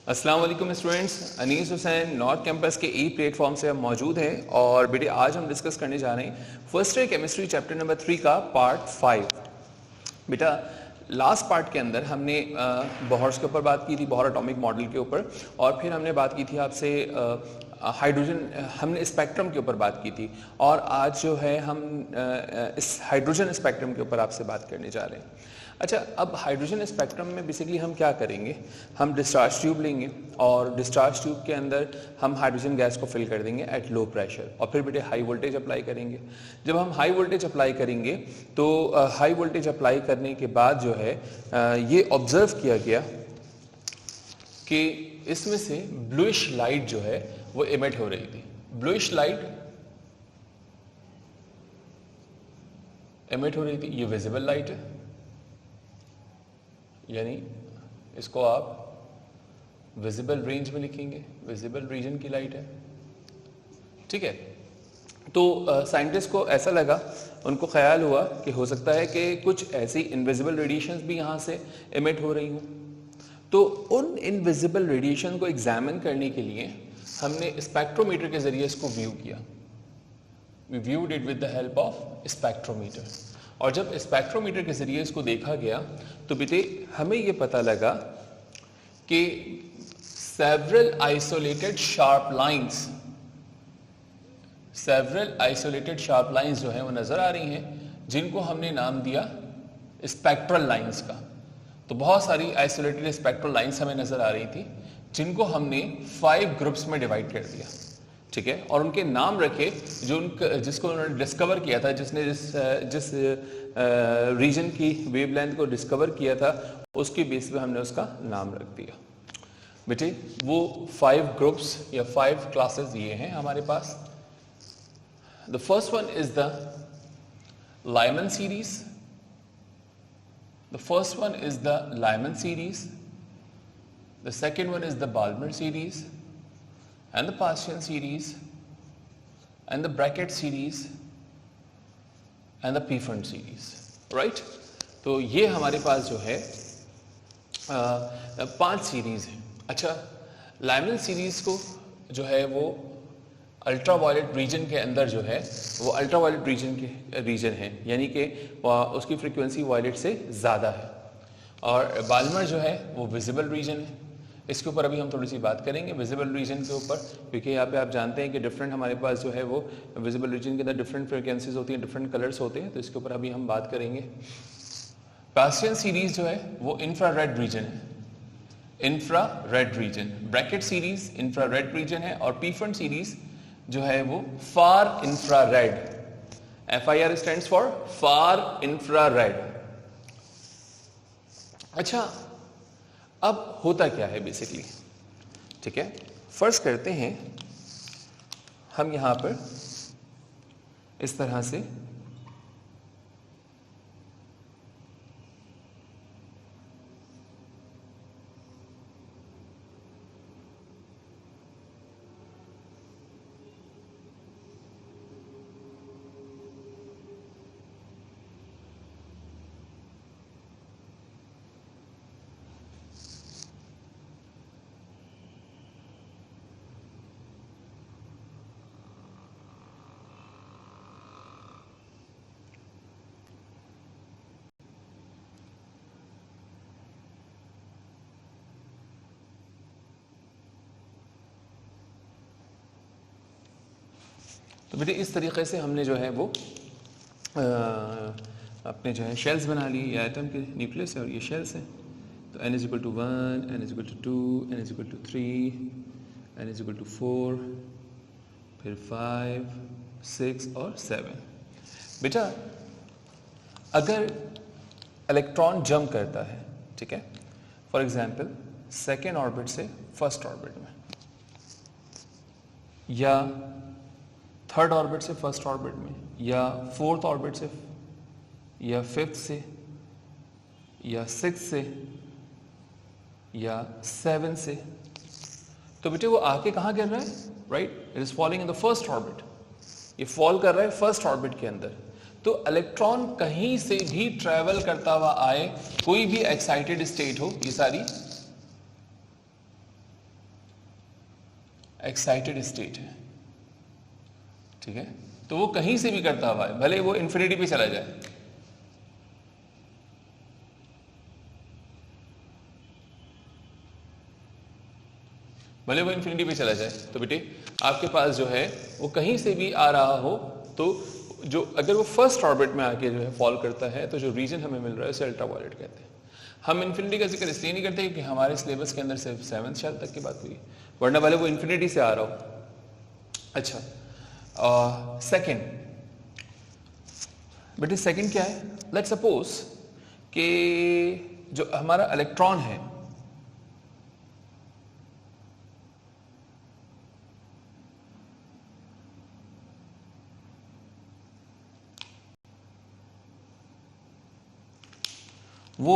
अस्सलाम वालेकुम students, Anees Hussain north campus के ई प्लेटफॉर्म से हम मौजूद हैं और बेटे आज हम डिस्कस करने जा रहे हैं first year chemistry chapter number 3 का पार्ट 5। बेटा लास्ट पार्ट के अंदर हमने बोहर्स के ऊपर बात की थी, बोहर एटॉमिक मॉडल के ऊपर, और फिर हमने बात की थी आपसे हाइड्रोजन, हमने स्पेक्ट्रम के ऊपर बात की थी, और आज जो है हम इस हाइड्रोजन स्पेक्ट्रम के ऊपर आपसे बात करने जा रहे हैं। अच्छा, अब हाइड्रोजन स्पेक्ट्रम में बेसिकली हम क्या करेंगे, हम डिस्चार्ज ट्यूब लेंगे और डिस्चार्ज ट्यूब के अंदर हम हाइड्रोजन गैस को फिल कर देंगे एट लो प्रेशर, और फिर बेटे हाई वोल्टेज अप्लाई करेंगे। जब हम हाई वोल्टेज अप्लाई करेंगे तो हाई वोल्टेज अप्लाई करने के बाद जो है ये ऑब्जर्व किया गया कि इसमें से ब्लूइश लाइट जो है वो इमिट हो रही थी। ब्लूइश लाइट इमिट हो रही थी, ये विजिबल लाइट है, यानी इसको आप विजिबल रेंज में लिखेंगे, विजिबल रीजन की लाइट है, ठीक है। तो साइंटिस्ट को ऐसा लगा, उनको ख्याल हुआ कि हो सकता है कि कुछ ऐसी इनविजिबल रेडिएशंस भी यहाँ से इमिट हो रही हूँ। तो उन इनविजिबल रेडिएशन को एग्जामिन करने के लिए हमने स्पेक्ट्रोमीटर के जरिए इसको व्यू किया। We viewed it with the help of spectrometer, और जब स्पेक्ट्रोमीटर के जरिए इसको देखा गया तो बेटे हमें ये पता लगा कि सेवरल आइसोलेटेड शार्प लाइंस जो है वो नजर आ रही हैं, जिनको हमने नाम दिया स्पेक्ट्रल लाइंस का। तो बहुत सारी आइसोलेटेड स्पेक्ट्रल लाइंस हमें नजर आ रही थी, जिनको हमने 5 ग्रुप्स में डिवाइड कर दिया, ठीक है, और उनके नाम रखे जिसको उन्होंने डिस्कवर किया था, जिसने जिस रीजन की वेवलेंथ को डिस्कवर किया था उसके बेस पे हमने उसका नाम रख दिया। बेटे वो 5 ग्रुप्स या 5 क्लासेस ये हैं हमारे पास। The first one is the Lyman series, the second one is the Balmer series, and the Paschen series, and the Brackett series, and the Pfund series, right? तो ये हमारे पास जो है 5 सीरीज है। अच्छा, लाइमन सीरीज को जो है वो अल्ट्रा वायलेट रीजन के अंदर जो है वो अल्ट्रा वायलेट रीजन है, यानी कि उसकी फ्रीक्वेंसी वायलेट से ज़्यादा है, और बाल्मर जो है वो विजिबल रीजन है। इसके ऊपर अभी हम थोड़ी सी बात करेंगे विजिबल रीजन के ऊपर, क्योंकि यहाँ पे आप जानते हैं कि डिफरेंट हमारे पास जो है वो विजिबल रीजन के अंदर डिफरेंट फ्रिक्वेंसीज होती हैं, डिफरेंट कलर्स होते हैं, तो इसके ऊपर अभी हम बात करेंगे। पास्टियन सीरीज जो है वो इंफ्रारेड रीजन है, infrared region. Brackett series infrared region है, और पीफंड सीरीज जो है वो far infrared, FIR stands for far infrared. अच्छा, अब होता क्या है बेसिकली, ठीक है, फर्ज करते हैं हम यहां पर इस तरह से तो बेटे इस तरीके से हमने जो है वो अपने जो है शेल्स बना लिए, ये एटम के न्यूक्लियस है और ये शेल्स हैं। तो n = 1, n = 2, n = 3, n = 4, फिर 5, 6 और 7। बेटा अगर इलेक्ट्रॉन जंप करता है, ठीक है, फॉर एग्जांपल सेकेंड ऑर्बिट से फर्स्ट ऑर्बिट में, या थर्ड ऑर्बिट से फर्स्ट ऑर्बिट में, या फोर्थ ऑर्बिट से, या फिफ्थ से, या सिक्स से, या 7 से, तो बेटे वो आके कहाँ गिर रहा है, right, it is falling in the first orbit, ये फॉल कर रहा है फर्स्ट ऑर्बिट के अंदर। तो इलेक्ट्रॉन कहीं से भी ट्रेवल करता हुआ आए, कोई भी एक्साइटेड स्टेट हो, ये सारी एक्साइटेड स्टेट है, ठीक है। तो वो कहीं से भी करता हुआ है, भले वो इन्फिनिटी पे चला जाए, भले वो इन्फिनिटी पे चला जाए, तो बेटे आपके पास जो है वो कहीं से भी आ रहा हो, तो जो अगर वो फर्स्ट ऑर्बिट में आके जो है फॉल करता है, तो जो रीजन हमें मिल रहा है उसे अल्ट्रावायलेट कहते हैं। हम इन्फिनिटी का जिक्र इसलिए नहीं करते क्योंकि हमारे सिलेबस के अंदर सिर्फ 7th साल तक की बात हुई, वरना वाले वो इन्फिनिटी से आ रहा हो। अच्छा, सेकेंड बेटे, सेकेंड क्या है? लेट्स सपोज कि जो हमारा इलेक्ट्रॉन है वो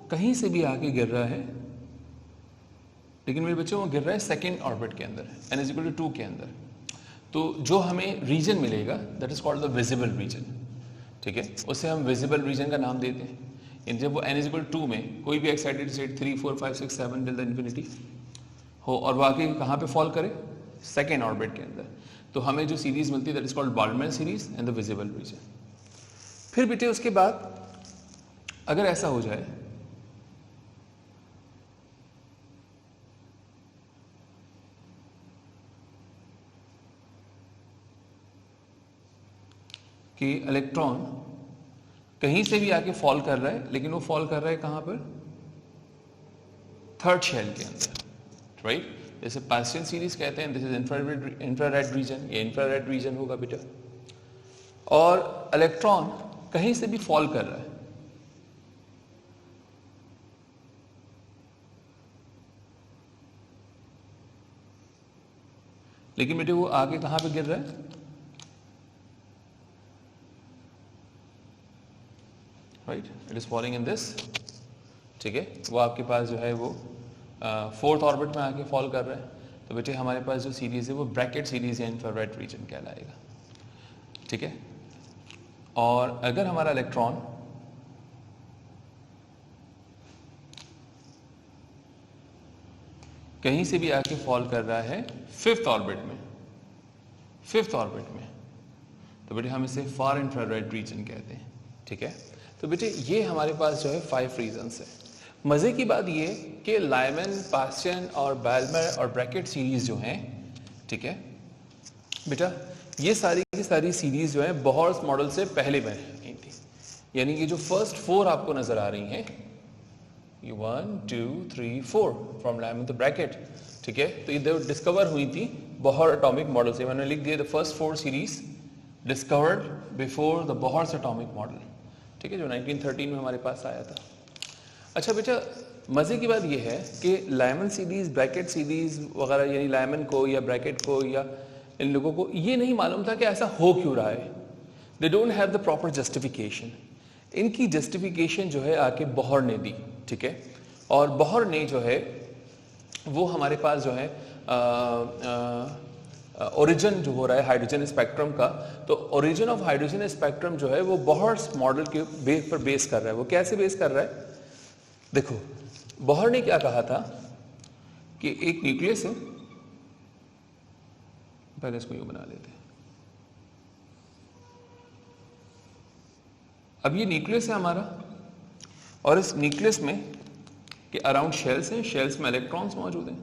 कहीं से भी आके गिर रहा है, लेकिन मेरे बच्चों वो गिर रहा है सेकेंड ऑर्बिट के अंदर, n=2 के अंदर। तो जो हमें रीजन मिलेगा that is called the visible region, ठीक है। उसे हम विजिबल रीजन का नाम देते हैं। इन जब वो n=2 में कोई भी excited state 3, 4, 5, 6, 7 till the infinity हो और वो आके कहाँ पे फॉल करे? सेकेंड ऑर्बिट के अंदर, तो हमें जो सीरीज मिलती है that is called Boltzmann series and the visible region. फिर बेटे उसके बाद अगर ऐसा हो जाए कि इलेक्ट्रॉन कहीं से भी आके फॉल कर रहा है, लेकिन वो फॉल कर रहा है कहां पर? थर्ड शेल के अंदर, राइट। जैसे पास्टियन सीरीज कहते हैं, दिस इज इंफ्रारेड रीजन, ये इंफ्रारेड रीजन होगा बेटा। और इलेक्ट्रॉन कहीं से भी फॉल कर रहा है, लेकिन बेटे वो आगे कहां पे गिर रहा है? Right, it is falling in this, ठीक है। वो आपके पास जो है वो फोर्थ ऑर्बिट में आके फॉल कर रहा है, तो बेटे हमारे पास जो सीरीज है वो ब्रैकेट सीरीज या इंफ्रारेड रीजन कहलाएगा, ठीक है। और अगर हमारा इलेक्ट्रॉन कहीं से भी आके फॉल कर रहा है फिफ्थ ऑर्बिट में, तो बेटे हम इसे फार इंफ्रारेड रीजन कहते हैं, ठीक है। तो बेटे ये हमारे पास जो है 5 रीजंस है। मजे की बात ये कि लाइमन, पास्टियन और बाल्मर और ब्रैकेट सीरीज जो हैं, ठीक है बेटा, ये सारी की सारी सीरीज जो है बोहर्स मॉडल से पहले बनी गई थी। यानी कि जो फर्स्ट 4 आपको नजर आ रही हैं, 1, 2, 3, 4 फ्रॉम लाइमन टू ब्रैकेट, ठीक है। तो ये डिस्कवर हुई थी बोहर एटॉमिक मॉडल से। मैंने लिख दिया the first 4 series discovered before the Bohr's atomic model, ठीक है, जो 1913 में हमारे पास आया था। अच्छा बेटा, मजे की बात यह है कि लाइमन सीरीज, ब्रैकेट सीरीज वगैरह, यानी लाइमन को या ब्रैकेट को या इन लोगों को ये नहीं मालूम था कि ऐसा हो क्यों रहा है। They don't have the proper justification. इनकी जस्टिफिकेशन जो है आके बोहर ने दी, ठीक है। और बोहर ने जो है वो हमारे पास जो है ओरिजिन जो हो रहा है हाइड्रोजन स्पेक्ट्रम का, तो ओरिजिन ऑफ हाइड्रोजन स्पेक्ट्रम जो है वो बोहर्स मॉडल के बेस पर बेस कर रहा है। वो कैसे बेस कर रहा है? देखो, बोहर ने क्या कहा था कि एक न्यूक्लियस है, पहले इसको यूं बना लेते हैं। अब ये न्यूक्लियस है हमारा, और इस न्यूक्लियस में के अराउंड शेल्स हैं, शेल्स में इलेक्ट्रॉन्स मौजूद हैं।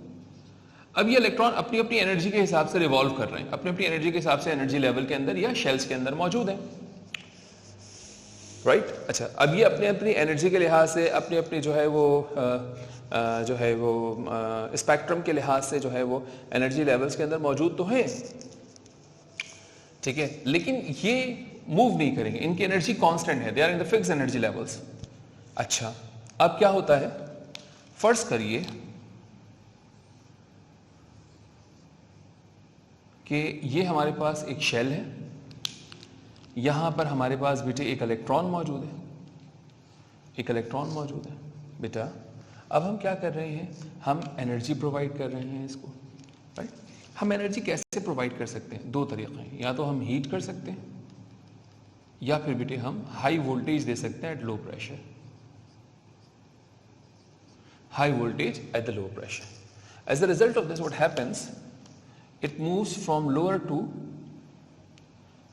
अब ये इलेक्ट्रॉन अपनी अपनी एनर्जी के हिसाब से रिवॉल्व कर रहे हैं, अपनी अपनी एनर्जी के हिसाब से एनर्जी लेवल के अंदर या शेल्स के अंदर मौजूद हैं, राइट। अच्छा, अब ये अपने अपनी एनर्जी के लिहाज से अपनी अपनी जो है वो स्पेक्ट्रम के लिहाज से जो है वो एनर्जी लेवल्स के अंदर मौजूद तो हैं, ठीक है, लेकिन ये मूव नहीं करेंगे, इनकी एनर्जी कांस्टेंट है, they are in the fix energy levels. अच्छा, अब क्या होता है? फर्ज करिए कि ये हमारे पास एक शेल है, यहां पर हमारे पास बेटे एक इलेक्ट्रॉन मौजूद है, बेटा। अब हम क्या कर रहे हैं? हम एनर्जी प्रोवाइड कर रहे हैं इसको, राइट। हम एनर्जी कैसे प्रोवाइड कर सकते हैं? 2 तरीके हैं, या तो हम हीट कर सकते हैं या फिर बेटे हम हाई वोल्टेज दे सकते हैं at low pressure, high voltage at the low pressure. As the result of this what happens it moves from lower to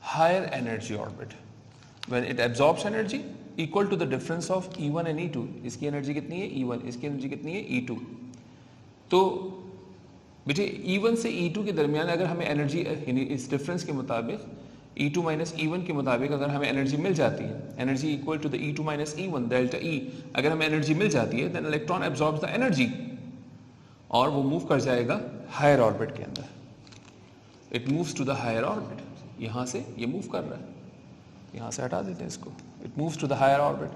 higher energy orbit. When it absorbs energy equal to the difference of E1 and E2. इसकी energy कितनी है E1, इसकी energy कितनी है E2. तो बेटे E1 से E2 के दरमियान अगर हमें एनर्जी इस डिफरेंस के मुताबिक E2 माइनस E1 के मुताबिक अगर हमें एनर्जी मिल जाती है, energy equal to the E2 minus E1 delta E, अगर हमें एनर्जी मिल जाती है then electron absorbs the energy और वो मूव कर जाएगा हायर ऑर्बिट के अंदर. It moves to the higher orbit. यहाँ से ये मूव कर रहा है, यहाँ से हटा देते हैं इसको. It moves to the higher orbit.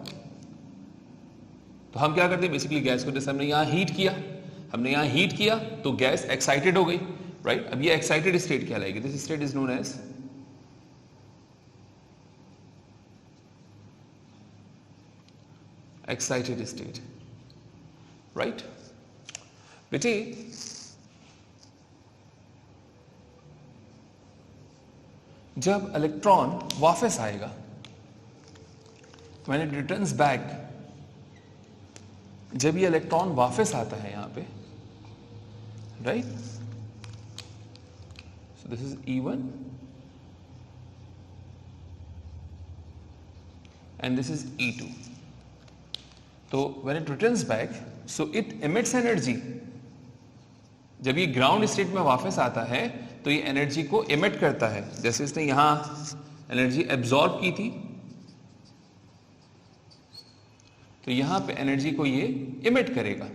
तो हम क्या करते हैं बेसिकली गैस को, जैसे हमने यहाँ हीट किया तो गैस एक्साइटेड हो गई, राइट. अब ये एक्साइटेड स्टेट कहलाएगी. This state is known as excited state, right. बेटे जब इलेक्ट्रॉन वापस आएगा, when it returns back, जब ये इलेक्ट्रॉन वापस आता है यहां पे, right. So this is E1 and this is E2. तो when it returns back, so it emits energy. जब ये ग्राउंड स्टेट में वापस आता है तो ये एनर्जी को इमिट करता है. जैसे इसने यहां एनर्जी एब्जॉर्ब की थी तो यहां पे एनर्जी को ये इमिट करेगा.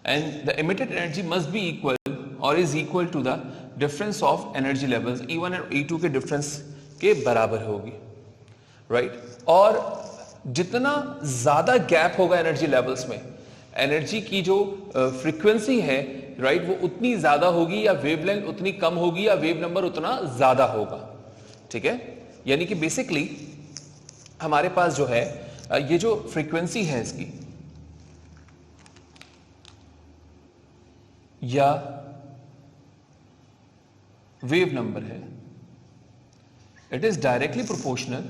And the emitted energy must be equal और is equal to the difference of energy levels. E1 और E2 के डिफरेंस के बराबर होगी, राइट. और जितना ज्यादा गैप होगा एनर्जी लेवल्स में, एनर्जी की जो फ्रीक्वेंसी है, राइट, वो उतनी ज्यादा होगी या वेवलेंथ उतनी कम होगी या वेव नंबर उतना ज्यादा होगा. ठीक है. यानी कि बेसिकली हमारे पास जो है ये जो फ्रीक्वेंसी है इसकी या वेव नंबर है, it is directly proportional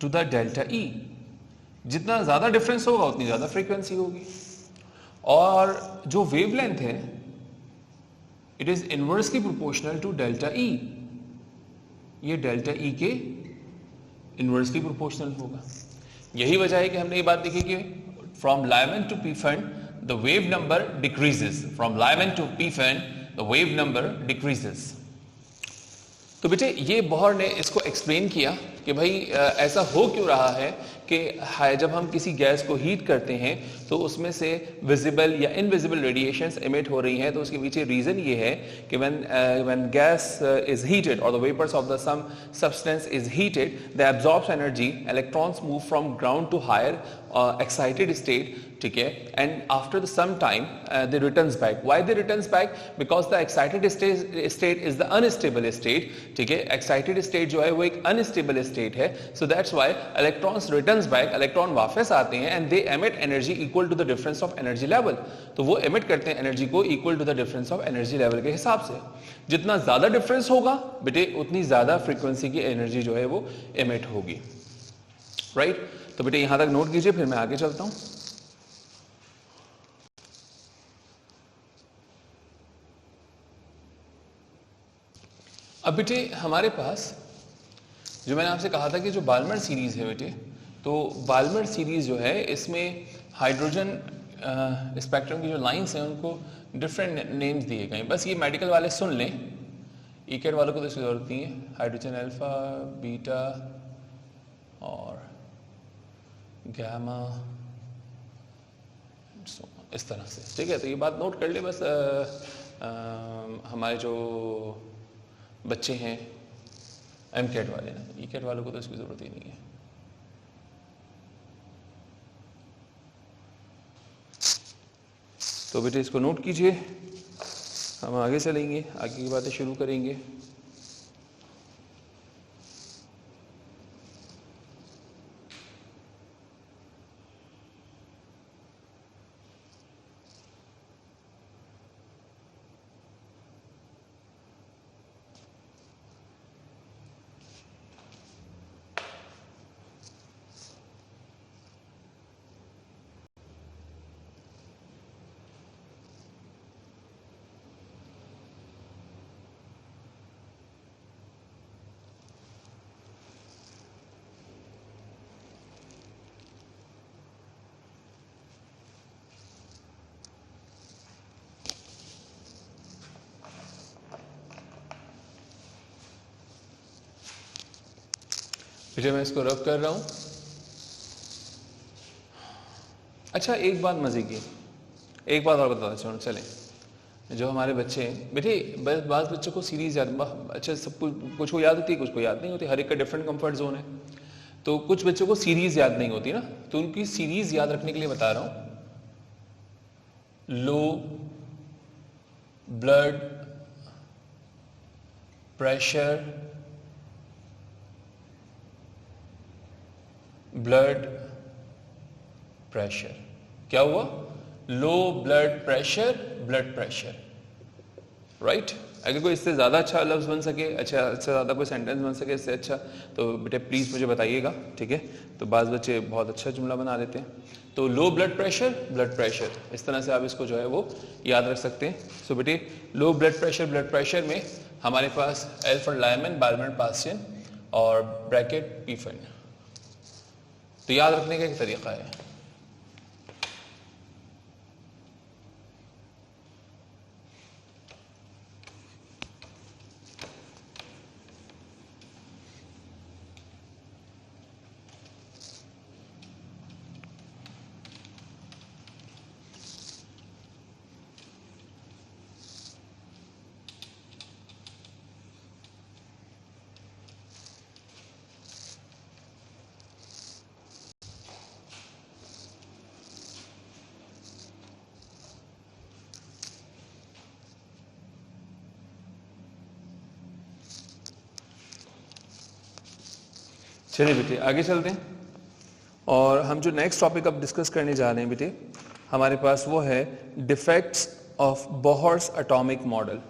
to the delta E. जितना ज्यादा डिफरेंस होगा उतनी ज्यादा फ्रीक्वेंसी होगी. और जो वेवलेंथ है it is inversely proportional to डेल्टा E. ये डेल्टा E के इनवर्सली प्रोपोर्शनल होगा. यही वजह है कि हमने ये बात देखी कि from Lyman to Pfund the wave number decreases. From Lyman to Pfund the wave number decreases. तो बेटे ये बोहर ने इसको एक्सप्लेन किया कि भाई ऐसा हो क्यों रहा है कि जब हम किसी गैस को हीट करते हैं तो उसमें से विजिबल या इनविजिबल रेडिएशंस एमिट हो रही हैं. तो उसके पीछे रीजन ये है कि व्हेन गैस इज हीटेड और the vapours of the some substance is heated, they absorbs energy, electrons move from ground to higher excited state. ठीक है. And after some time they returns back. Why they returns back? Because the excited state is the unstable state. ठीक है. Excited state जो है वो एक unstable state है. So that's why electrons returns back. Electron वापस आते हैं and they emit energy equal to the difference of energy level. तो वो एमिट करते हैं एनर्जी को equal to the difference of energy level के हिसाब से. जितना ज्यादा डिफरेंस होगा बेटे उतनी ज्यादा फ्रीक्वेंसी की एनर्जी जो है वो एमिट होगी, राइट. तो बेटे यहां तक नोट कीजिए, फिर मैं आगे चलता हूं. अब बेटे हमारे पास जो मैंने आपसे कहा था कि जो बाल्मर सीरीज है बेटे, तो बाल्मर सीरीज जो है इसमें हाइड्रोजन स्पेक्ट्रम की जो लाइंस हैं उनको डिफरेंट नेम्स दिए गए. बस ये मेडिकल वाले सुन लें, ईकेट वालों को तो इसकी जरूरत नहीं है. हाइड्रोजन अल्फा, बीटा और गैमा, इस तरह से. ठीक है. तो ये बात नोट कर ले बस. हमारे जो बच्चे हैं एमकेट वाले ना, ईकेट वालों को तो इसकी जरूरत ही नहीं है. तो बेटे इसको नोट कीजिए, हम आगे चलेंगे, आगे की बातें शुरू करेंगे. बेटा मैं इसको रब कर रहा हूँ। अच्छा एक बात मजे की, एक बात और बताता चलो चलें। जो हमारे बच्चे हैं बेटे, बाज़ बच्चों को सीरीज याद, अच्छा सब कुछ को याद होती है, कुछ को याद नहीं होती, हर एक का डिफरेंट कंफर्ट जोन है। तो कुछ बच्चों को सीरीज याद नहीं होती ना, तो उनकी सीरीज याद रखने के लिए बता रहा हूं। Low blood pressure, blood pressure, क्या हुआ? Low blood pressure, blood pressure, right. अगर कोई इससे ज़्यादा अच्छा लफ्ज़ बन सके, अच्छा इससे ज़्यादा कोई सेंटेंस बन सके इससे अच्छा, तो बेटे प्लीज़ मुझे बताइएगा, ठीक है। तो बाज़ बच्चे बहुत अच्छा जुमला बना लेते हैं। तो low blood pressure, blood pressure, इस तरह से आप इसको जो है वो याद रख सकते हैं। सो बेटे low blood pressure, blood pressure में हमारे पास एल्फर्ड लाइमन, बालमन पास्टियन और ब्रैकेट पीफन। तो याद रखने का एक तरीका है। चलिए बेटे आगे चलते हैं, और हम जो नेक्स्ट टॉपिक अब डिस्कस करने जा रहे हैं बेटे, हमारे पास वो है defects of Bohr's atomic model.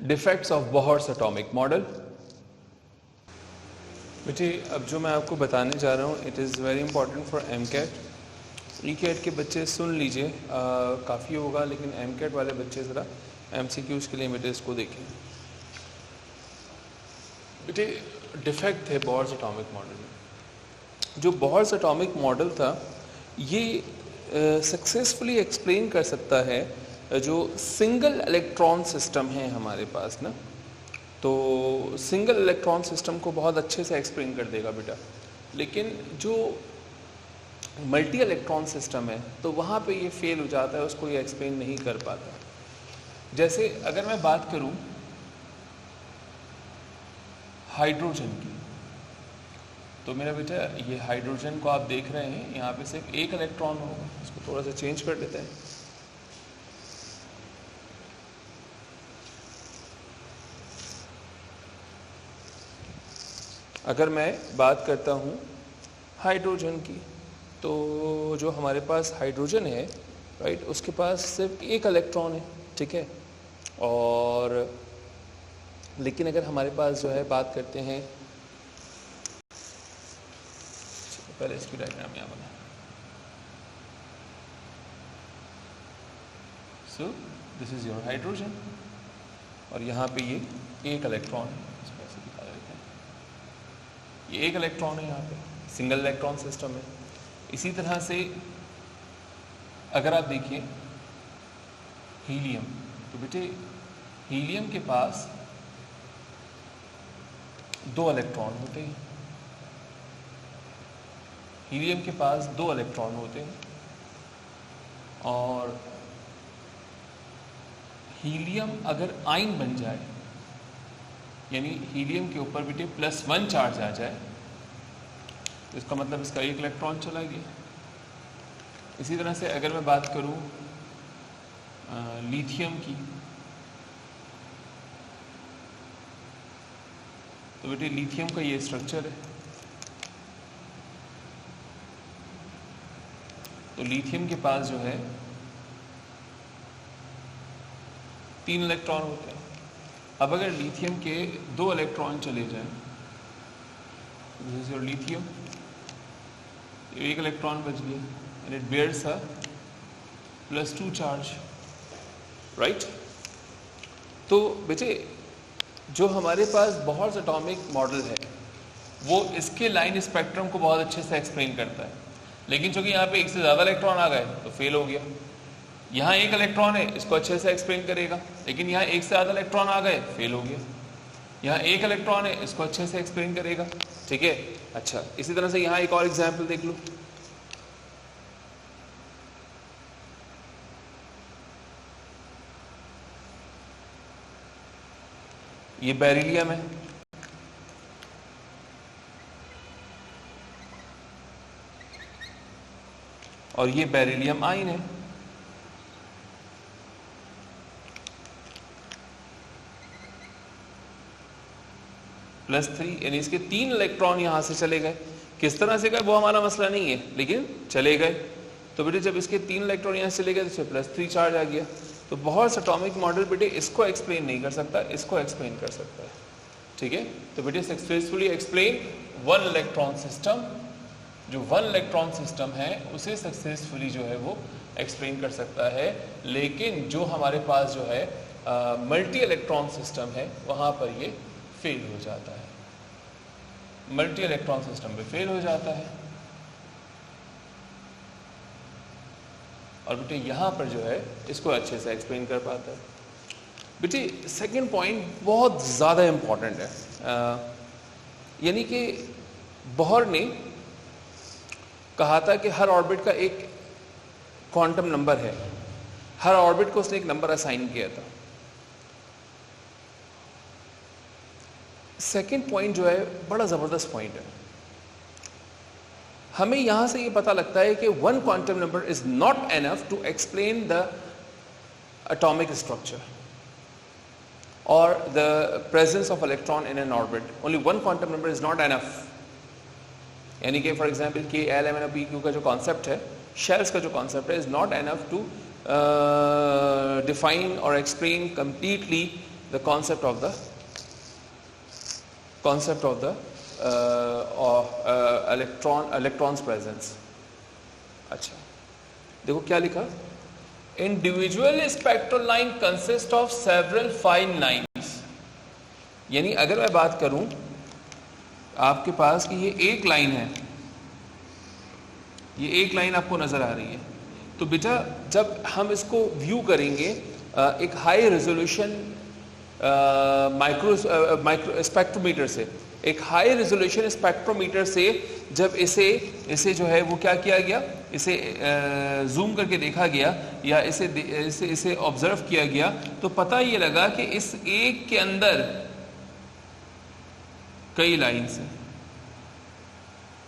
Defects of Bohr's atomic model. बेटे अब जो मैं आपको बताने जा रहा हूँ, it is very important for MCAT. ECAT के बच्चे सुन लीजिए, काफ़ी होगा, लेकिन एमकैट वाले बच्चे ज़रा एमसीक्यूज़ के लिए बेटे इसको देखें। बेटे डिफेक्ट थे बोहर्स एटॉमिक मॉडल में। जो बोहर्स एटॉमिक मॉडल था ये सक्सेसफुली एक्सप्लेन कर सकता है जो सिंगल इलेक्ट्रॉन सिस्टम है हमारे पास ना, तो सिंगल इलेक्ट्रॉन सिस्टम को बहुत अच्छे से एक्सप्लेन कर देगा बेटा। लेकिन जो मल्टी इलेक्ट्रॉन सिस्टम है तो वहाँ पे ये फेल हो जाता है, उसको ये एक्सप्लेन नहीं कर पाता। जैसे अगर मैं बात करूँ हाइड्रोजन की, तो मेरा बेटा ये हाइड्रोजन को आप देख रहे हैं, यहाँ पे सिर्फ एक इलेक्ट्रॉन होगा। इसको थोड़ा सा चेंज कर देते हैं। अगर मैं बात करता हूँ हाइड्रोजन की, तो जो हमारे पास हाइड्रोजन है राइट, उसके पास सिर्फ एक इलेक्ट्रॉन है, ठीक है। और लेकिन अगर हमारे पास जो है बात करते हैं, पहले इसकी डायग्राम यहाँ बना। So this is your hydrogen, और यहाँ पे ये एक इलेक्ट्रॉन है, इसको ऐसे दिखा देते हैं। ये एक इलेक्ट्रॉन है, यहाँ पे सिंगल इलेक्ट्रॉन सिस्टम है। इसी तरह से अगर आप देखिए हीलियम, तो बेटे हीलियम के पास दो इलेक्ट्रॉन होते हैं। हीलियम के पास दो इलेक्ट्रॉन होते हैं, और हीलियम अगर आयन बन जाए, यानी हीलियम के ऊपर बेटे +1 चार्ज आ जाए, तो इसका मतलब इसका एक इलेक्ट्रॉन चला गया। इसी तरह से अगर मैं बात करूं लिथियम की, तो बेटे लिथियम का ये स्ट्रक्चर है। तो लिथियम के पास जो है 3 इलेक्ट्रॉन होते हैं। अब अगर लिथियम के 2 इलेक्ट्रॉन चले जाएं, दिस इज योर लिथियम, एक इलेक्ट्रॉन बच गया, and it bears a +2 charge, right. तो बेटे जो हमारे पास बोहर्स एटॉमिक मॉडल है वो इसके लाइन स्पेक्ट्रम को बहुत अच्छे से एक्सप्लेन करता है, लेकिन चूंकि यहाँ पे एक से ज़्यादा इलेक्ट्रॉन आ गए तो फेल हो गया। यहाँ एक इलेक्ट्रॉन है, इसको अच्छे से एक्सप्लेन करेगा, लेकिन यहाँ एक से ज़्यादा इलेक्ट्रॉन आ गए, फेल हो गया। यहाँ एक इलेक्ट्रॉन है, इसको अच्छे से एक्सप्लेन करेगा, ठीक है। अच्छा, इसी तरह से यहाँ एक और एग्जाम्पल देख लो। ये बेरिलियम है और ये बेरिलियम आयन है। +3, यानी इसके 3 इलेक्ट्रॉन यहां से चले गए। किस तरह से गए वो हमारा मसला नहीं है, लेकिन चले गए। तो बेटे जब इसके 3 इलेक्ट्रॉन यहां से चले गए तो इसमें +3 चार्ज आ गया। तो बहुत से एटॉमिक मॉडल बेटे इसको एक्सप्लेन नहीं कर सकता, इसको एक्सप्लेन कर सकता है, ठीक है। तो बेटे successfully explain one electron system, जो वन इलेक्ट्रॉन सिस्टम है उसे सक्सेसफुली जो है वो एक्सप्लेन कर सकता है। लेकिन जो हमारे पास जो है मल्टी इलेक्ट्रॉन सिस्टम है वहाँ पर ये फेल हो जाता है, मल्टी इलेक्ट्रॉन सिस्टम में फेल हो जाता है। और बेटे यहाँ पर जो है इसको अच्छे से एक्सप्लेन कर पाता है। बेटे सेकंड पॉइंट बहुत ज़्यादा इम्पॉर्टेंट है, यानी कि बोहर ने कहा था कि हर ऑर्बिट का एक क्वांटम नंबर है, हर ऑर्बिट को उसने एक नंबर असाइन किया था। सेकंड पॉइंट जो है बड़ा ज़बरदस्त पॉइंट है। हमें यहां से ये पता लगता है कि one quantum number is not enough to explain the atomic structure और the presence of electron in an orbit. Only one quantum number is not enough. यानी कि for example K L M N P Q का जो concept है, shells का जो concept है, is not enough to define और explain completely the concept of the electrons presence। अच्छा देखो क्या लिखा, individual spectral line consist of several fine lines. यानी अगर मैं बात करूं आपके पास कि ये एक लाइन है, ये एक लाइन आपको नजर आ रही है, तो बेटा जब हम इसको व्यू करेंगे एक हाई रेजोल्यूशन माइक्रो स्पेक्ट्रोमीटर से, एक हाई रेजोल्यूशन स्पेक्ट्रोमीटर से जब इसे जो है वो क्या किया गया, इसे जूम करके देखा गया या इसे ऑब्जर्व किया गया, तो पता ये लगा कि इस एक के अंदर कई लाइन्स हैं,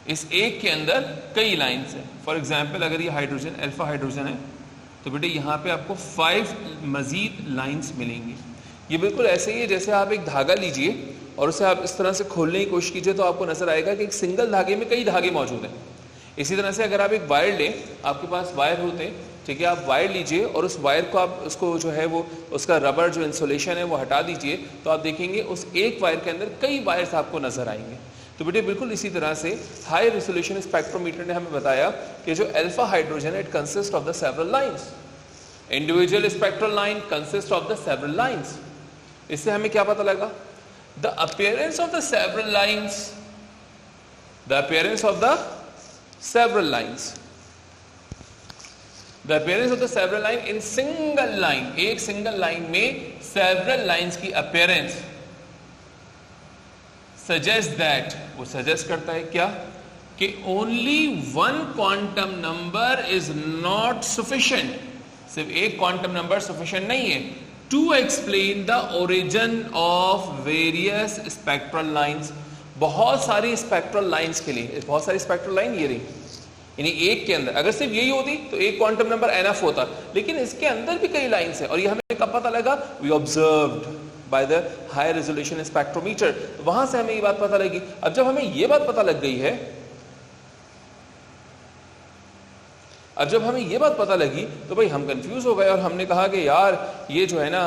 इस एक के अंदर कई लाइन्स हैं। फॉर एग्जाम्पल अगर ये हाइड्रोजन अल्फा हाइड्रोजन है तो बेटे यहाँ पे आपको 5 मजीद लाइन्स मिलेंगी। ये बिल्कुल ऐसे ही है जैसे आप एक धागा लीजिए और उसे आप इस तरह से खोलने की कोशिश कीजिए तो आपको नजर आएगा कि एक सिंगल धागे में कई धागे मौजूद हैं। इसी तरह से अगर आप एक वायर लें, आपके पास वायर होते हैं, ठीक है, आप वायर लीजिए और उस वायर को आप उसको जो है वो उसका रबर जो इंसुलेशन है वो हटा दीजिए, तो आप देखेंगे उस एक वायर के अंदर कई वायर्स आपको नजर आएंगे। तो बेटे बिल्कुल इसी तरह से हाई रेजोल्यूशन स्पेक्ट्रोमीटर ने हमें बताया कि जो अल्फा हाइड्रोजन है it consist of the several lines. Individual spectral line consist of the several lines. इससे हमें क्या पता लगा, the appearance of the several lines, the appearance of the several lines, the appearance of the several line in single line, एक single line में several lines की appearance suggest that, वो suggest करता है क्या कि only one quantum number is not sufficient, सिर्फ एक quantum number sufficient नहीं है to explain the origin of various spectral lines। बहुत सारी स्पेक्ट्रल लाइंस के लिए, बहुत सारी स्पेक्ट्रल लाइन ये रही, यानी एक के अंदर अगर सिर्फ यही होती तो एक क्वांटम नंबर एनफ होता, लेकिन इसके अंदर भी कई लाइंस है। और ये हमें कब पता लगा, we observed by the high resolution spectrometer, वहां से हमें ये बात पता लगी। अब जब हमें ये बात पता लग गई है, अब जब हमें ये बात पता लगी तो भाई हम कंफ्यूज हो गए और हमने कहा कि यार ये जो है ना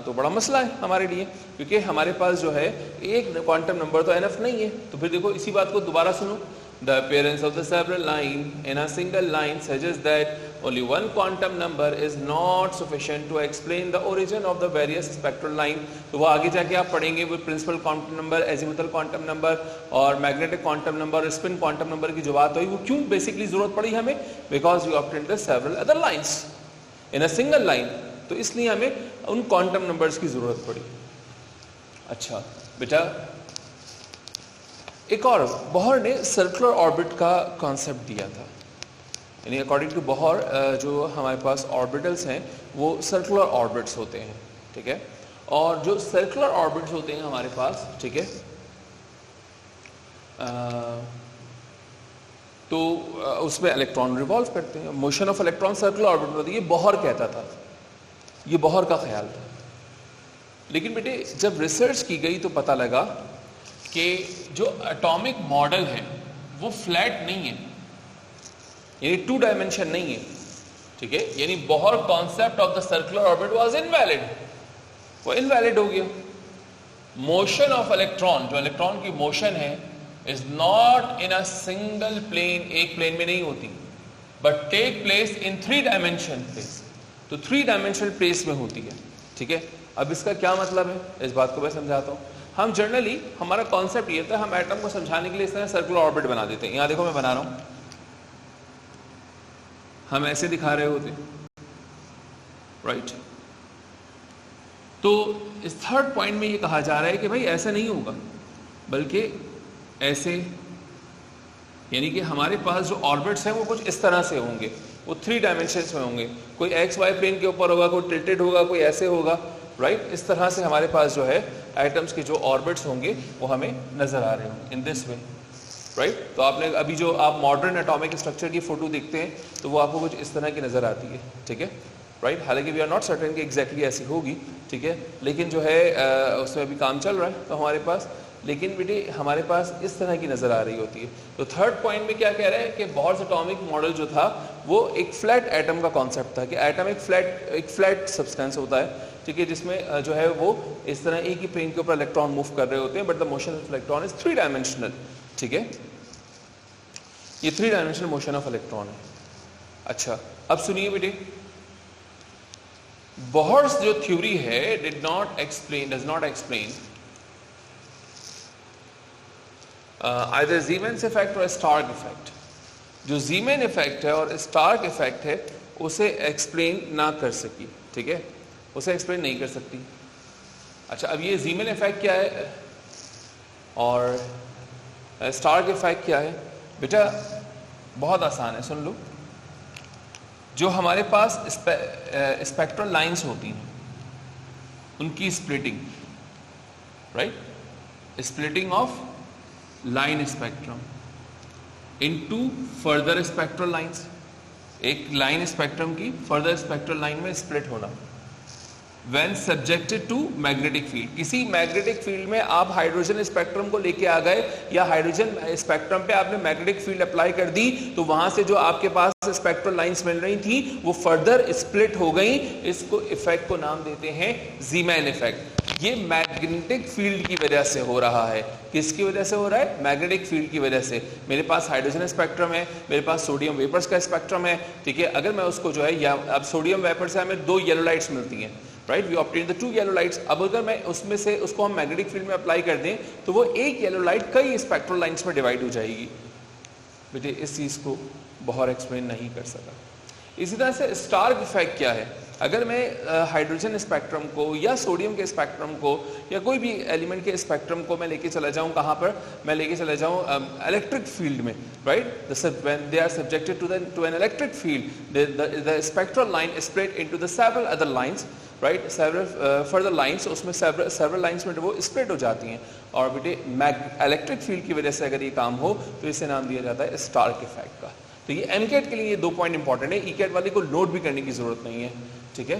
तो बड़ा मसला है हमारे लिए, क्योंकि हमारे पास जो है एक क्वांटम नंबर तो एनफ नहीं है। तो फिर देखो इसी बात को दोबारा सुनो, the appearance of the several line in a single line suggest that only one quantum number is not sufficient to explain the origin of the various spectral line. तो वो आगे जाके आप पढ़ेंगे वो principal quantum number, azimuthal quantum number और magnetic quantum number, spin quantum number की जो बात हुई वो क्यों बेसिकली जरूरत पड़ी हमें, because we obtained the several other lines in a single line, तो इसलिए हमें उन क्वांटम नंबर्स की जरूरत पड़ी। अच्छा बेटा एक और बोहर ने सर्कुलर ऑर्बिट का कॉन्सेप्ट दिया था, यानी अकॉर्डिंग टू बोहर जो हमारे पास ऑर्बिटल्स हैं वो सर्कुलर ऑर्बिट्स होते हैं, ठीक है। और जो सर्कुलर ऑर्बिट्स होते हैं हमारे पास, ठीक है, तो उसमें इलेक्ट्रॉन रिवॉल्व करते हैं, motion of electron circular orbit होती है। ये बोहर कहता था, ये बोहर का ख्याल था। लेकिन बेटे जब रिसर्च की गई तो पता लगा कि जो एटॉमिक मॉडल है वो फ्लैट नहीं है, यानी 2 डायमेंशन नहीं है, ठीक है। यानी Bohr concept of the circular orbit was invalid, वो इनवैलिड हो गया। मोशन ऑफ इलेक्ट्रॉन, जो इलेक्ट्रॉन की मोशन है, is not in a single plane, एक प्लेन में नहीं होती, but take place in 3 dimension place, तो 3 डायमेंशनल प्लेस में होती है, ठीक है। अब इसका क्या मतलब है, इस बात को मैं समझाता हूँ। हम जनरली हमारा कॉन्सेप्ट ये था, हम एटम को समझाने के लिए इस तरह सर्कुलर ऑर्बिट बना देते हैं। यहाँ देखो मैं बना रहा हूँ, हम ऐसे दिखा रहे होते, राइट। तो इस 3rd पॉइंट में ये कहा जा रहा है कि भाई ऐसा नहीं होगा, बल्कि ऐसे, यानी कि हमारे पास जो ऑर्बिट्स हैं वो कुछ इस तरह से होंगे, वो 3 डायमेंशंस में होंगे, कोई XY प्लेन के ऊपर होगा, कोई टिल्टेड होगा, कोई ऐसे होगा, राइट। इस तरह से हमारे पास जो है एटम्स के जो ऑर्बिट्स होंगे वो हमें नजर आ रहे होंगे इन दिस वे, राइट। तो आपने अभी जो आप मॉडर्न एटॉमिक स्ट्रक्चर की फोटो देखते हैं तो वो आपको कुछ इस तरह की नजर आती है, ठीक है, राइट। हालांकि वी आर नॉट सर्टेन कि एग्जैक्टली ऐसी होगी, ठीक है, लेकिन जो है उसमें अभी काम चल रहा है तो हमारे पास, लेकिन बेटे हमारे पास इस तरह की नज़र आ रही होती है। तो 3rd पॉइंट में क्या कह रहा है कि बोहर्स एटॉमिक मॉडल जो था वो एक फ्लैट एटम का कॉन्सेप्ट था, कि एटम एक फ्लैट सब्सटेंस होता है, ठीक है, जिसमें जो है वो इस तरह एक ही प्लेन के ऊपर इलेक्ट्रॉन मूव कर रहे होते हैं, but the motion of electron is 3 dimensional, ठीक है। ये 3 डायमेंशनल मोशन ऑफ इलेक्ट्रॉन है। अच्छा, अब सुनिए बेटे, बोहर्स जो थ्योरी है does not explain either Zeeman's effect और स्टार्क इफेक्ट। जो ज़ीमैन इफेक्ट है और स्टार्क इफेक्ट है उसे एक्सप्लेन ना कर सकी, ठीक है, उसे एक्सप्लेन नहीं कर सकती। अच्छा, अब ये ज़ीमैन इफेक्ट क्या है और स्टार्क इफेक्ट क्या है? बेटा बहुत आसान है, सुन लो। जो हमारे पास स्पेक्ट्रल लाइंस होती हैं उनकी splitting, right, splitting of line spectrum into further spectral lines, एक लाइन स्पेक्ट्रम की फर्दर स्पेक्ट्रल लाइन में स्प्लिट होना। When subjected to magnetic field, किसी मैग्नेटिक फील्ड में आप हाइड्रोजन स्पेक्ट्रम को लेके आ गए या हाइड्रोजन स्पेक्ट्रम पे आपने मैग्नेटिक फील्ड अप्लाई कर दी, तो वहां से जो आपके पास स्पेक्ट्रल लाइंस मिल रही थी वो फर्दर स्प्लिट हो गई। इसको इफेक्ट को नाम देते हैं ज़ीमैन इफेक्ट। ये मैग्नेटिक फील्ड की वजह से हो रहा है। किसकी वजह से हो रहा है? मैग्नेटिक फील्ड की वजह से। मेरे पास हाइड्रोजन स्पेक्ट्रम है, मेरे पास सोडियम वेपर्स का स्पेक्ट्रम है, ठीक है। अगर मैं उसको जो है, या अब सोडियम वेपर से हमें 2 येलो लाइट्स मिलती हैं, right, we obtain the 2 yellow lights. अब अगर मैं उसमें से उसको हम मैग्नेटिक फील्ड में अप्लाई कर दें तो वो एक येलो लाइट कई स्पेक्ट्रल लाइन्स में डिवाइड हो जाएगी। बेटे इस चीज़ को बोहर एक्सप्लेन नहीं कर सका। इसी तरह से स्टार्क इफेक्ट क्या है? अगर मैं हाइड्रोजन स्पेक्ट्रम को या सोडियम के स्पेक्ट्रम को या कोई भी एलिमेंट के स्पेक्ट्रम को मैं लेके चला जाऊं, कहाँ पर मैं लेके चला जाऊं? इलेक्ट्रिक फील्ड में, right. When they are subjected to an electric field, the spectral line split into the several other lines, right, several further lines, उसमें सेवरल लाइंस में वो स्प्लिट हो जाती हैं। और बेटे इलेक्ट्रिक फील्ड की वजह से अगर ये काम हो तो इसे नाम दिया जाता है स्टार्क इफेक्ट का। तो ये एमकेट के लिए ये 2 पॉइंट इंपॉर्टेंट है, ईकेट वाले को नोट भी करने की जरूरत नहीं है, ठीक है।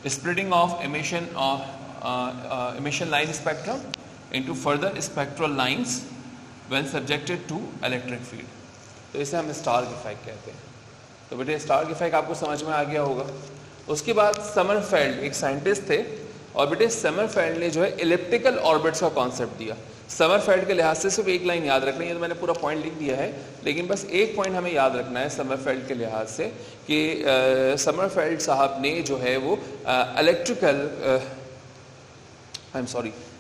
Splitting of emission line spectrum into further spectral lines when subjected to electric field, तो इसे हम स्टार्क इफेक्ट कहते हैं। तो बेटे स्टार्क इफेक्ट आपको समझ में आ गया होगा। उसके बाद समरफेल्ड एक साइंटिस्ट थे, और बेटे समरफेल्ड ने जो है इलिप्टिकल ऑर्बिट्स का कॉन्सेप्ट दिया। समरफेल्ड के लिहाज से सिर्फ एक लाइन याद रखनी है, तो मैंने पूरा पॉइंट लिख दिया है, लेकिन बस एक पॉइंट हमें याद रखना है समरफेल्ड के लिहाज से कि समरफेल्ड साहब ने जो है वो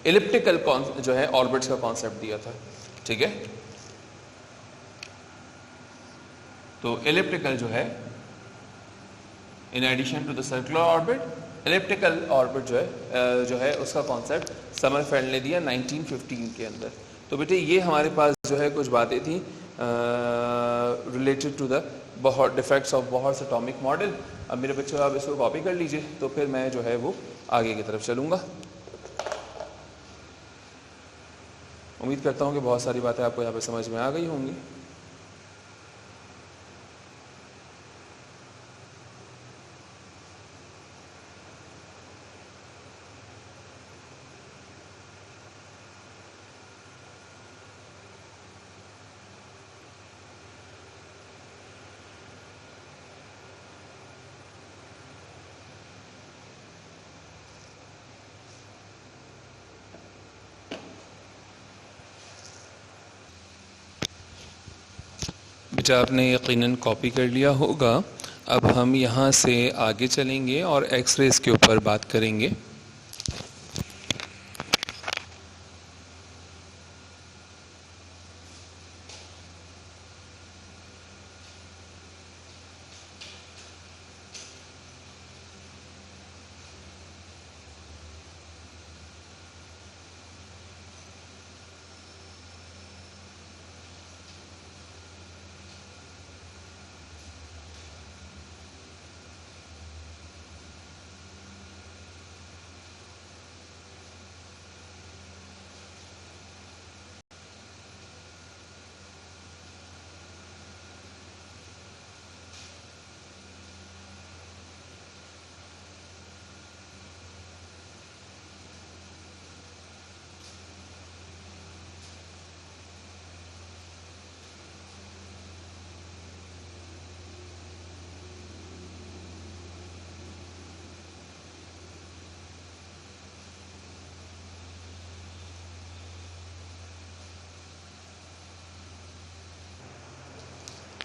इलिप्टिकल जो है ऑर्बिट्स का कॉन्सेप्ट दिया था, ठीक है। तो इलिप्टिकल जो है, in addition to the circular orbit, elliptical orbit जो है उसका कॉन्सेप्ट समरफेल्ड ने दिया 1915 के अंदर। तो बेटे ये हमारे पास जो है कुछ बातें थी related to the Bohr defects of Bohr's atomic model. अब मेरे बच्चों आप इसको कॉपी कर लीजिए, तो फिर मैं जो है वो आगे की तरफ चलूँगा। उम्मीद करता हूँ कि बहुत सारी बातें आपको यहाँ पे समझ में आ गई होंगी। बेटा आपने यकीनन कॉपी कर लिया होगा। अब हम यहाँ से आगे चलेंगे और एक्स-रेज़ के ऊपर बात करेंगे।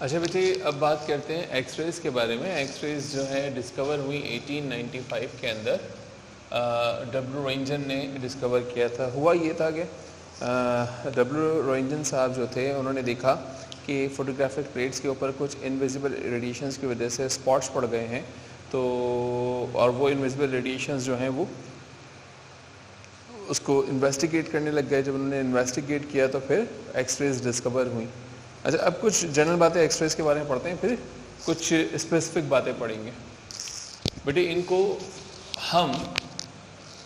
अच्छा बेटे अब बात करते हैं एक्स-रेज़ के बारे में। एक्स-रेज़ जो है डिस्कवर हुई 1895 के अंदर डब्ल्यू रोइंजन ने डिस्कवर किया था। हुआ ये था कि डब्ल्यू रोइंजन साहब जो थे उन्होंने देखा कि फोटोग्राफिक प्लेट्स के ऊपर कुछ इनविजिबल रेडिएशंस की वजह से स्पॉट्स पड़ गए हैं। तो और वो इनविजिबल रेडिएशंस जो हैं वो उसको इन्वेस्टिगेट करने लग गए। जब उन्होंने इन्वेस्टिगेट किया तो फिर एक्स-रेज़ डिस्कवर हुई। अच्छा अब कुछ जनरल बातें एक्स-रेज़ के बारे में पढ़ते हैं, फिर कुछ स्पेसिफिक बातें पढ़ेंगे। बेटे इनको हम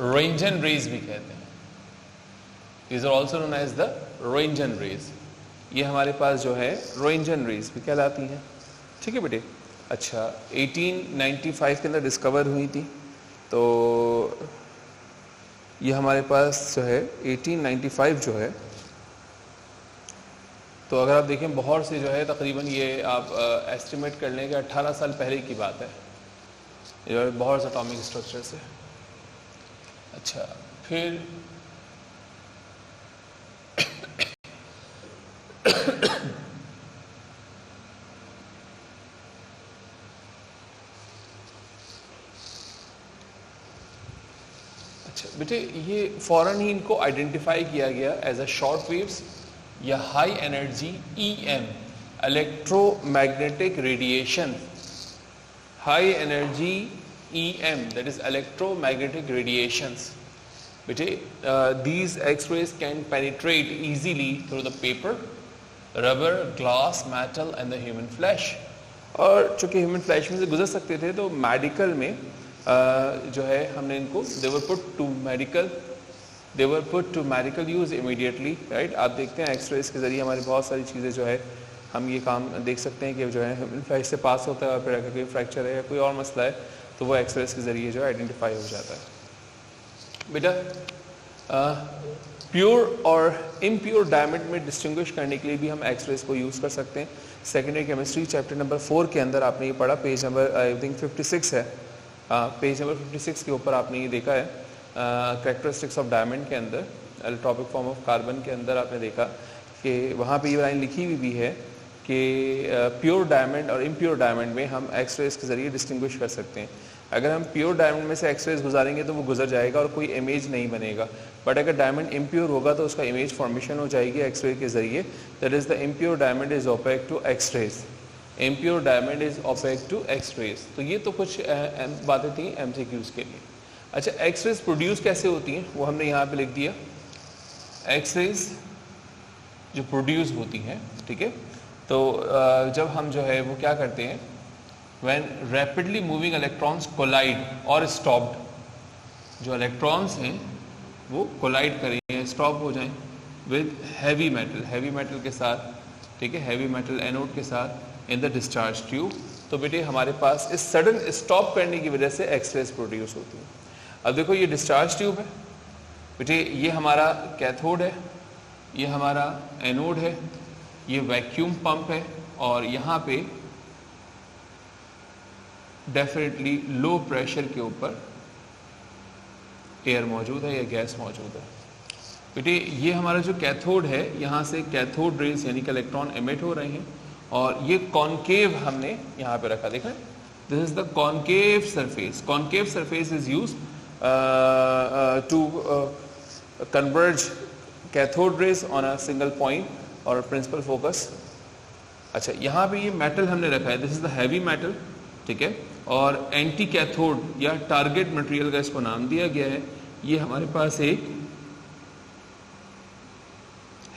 रोइंजन रेज भी कहते हैं। These are also known as the Roentgen rays. ये हमारे पास जो है रोइंजन रेज भी कहलाती हैं। ठीक है बेटे। अच्छा 1895 के अंदर डिस्कवर हुई थी। तो ये हमारे पास जो है 1895 जो है, तो अगर आप देखें बोहर से जो है तकरीबन ये आप एस्टिमेट कर लें कि 18 साल पहले की बात है, ये बोहर से एटॉमिक स्ट्रक्चर से। अच्छा फिर अच्छा बेटे ये फ़ौरन ही इनको आइडेंटिफाई किया गया एज अ शॉर्ट वेव्स या high energy EM electromagnetic radiation. High energy EM that is electromagnetic radiations. बेटे these X-rays can penetrate easily through the paper, rubber, glass, metal and the human flesh। और चूँकि human flesh में से गुजर सकते थे तो मेडिकल में जो है हमने इनको they were put to medical use immediately, right। आप देखते हैं एक्स-रेज़ के ज़रिए हमारी बहुत सारी चीज़ें जो है हम ये काम देख सकते हैं कि जो है ह्यूमन फ्लैश से पास होता है और फिर अगर कोई फ्रैक्चर है या कोई और मसला है तो वो एक्स-रेज़ के ज़रिए जो है आइडेंटिफाई हो जाता है। बेटा प्योर और इम्प्योर डायमंड में डिस्टिंग्विश करने के लिए भी हम एक्स-रेज़ को यूज़ कर सकते हैं। सेकेंडरी केमिस्ट्री चैप्टर नंबर 4 के अंदर आपने ये पढ़ा, पेज नंबर आई थिंक 56 है। पेज नंबर 56 के ऊपर आपने ये देखा है कैरेक्टरिस्टिक्स ऑफ डायमंड के अंदर एलोट्रॉपिक फॉर्म ऑफ कार्बन के अंदर आपने देखा कि वहाँ पे ये लाइन लिखी हुई भी है कि प्योर डायमंड और इम्प्योर डायमंड में हम एक्स-रेज़ के ज़रिए डिस्टिंग्विश कर सकते हैं। अगर हम प्योर डायमंड में से एक्स-रेज़ गुजारेंगे तो वो गुजर जाएगा और कोई इमेज नहीं बनेगा, बट अगर डायमंड इम्प्योर होगा तो उसका इमेज फॉर्मेशन हो जाएगी एक्स-रे के ज़रिए। That is the impure diamond is opaque to X-rays. impure diamond is opaque to X-rays। तो ये तो कुछ बातें थी MCQs के लिए। अच्छा, X-rays प्रोड्यूस कैसे होती हैं वो हमने यहाँ पे लिख दिया। X-rays जो प्रोड्यूस होती हैं, ठीक है, तो जब हम जो है वो क्या करते हैं, when rapidly moving electrons collide और stopped, जो इलेक्ट्रॉन्स हैं वो कोलाइड करें, स्टॉप हो जाएं विद हैवी मेटल के साथ, ठीक है, हैवी मेटल एनोड के साथ इन द डिस्चार्ज ट्यूब, तो बेटे हमारे पास इस सडन स्टॉप करने की वजह से एक्सरेज प्रोड्यूस होती है। अब देखो ये डिस्चार्ज ट्यूब है बेटे, ये हमारा कैथोड है, ये हमारा एनोड है, ये वैक्यूम पंप है, और यहाँ पे डेफिनेटली लो प्रेशर के ऊपर एयर मौजूद है या गैस मौजूद है। बेटे ये हमारा जो कैथोड है, यहाँ से कैथोड रेज यानी कि इलेक्ट्रॉन एमिट हो रहे हैं, और ये कॉन्केव हमने यहाँ पे रखा, देखें, this is the concave surface. Concave surface is use to converge cathode rays on a single point और प्रिंसिपल फोकस। अच्छा, यहाँ पे ये मेटल हमने रखा है, this is the heavy metal, ठीक है, और एंटी कैथोड या टारगेट मटेरियल का इसको नाम दिया गया है। ये हमारे पास एक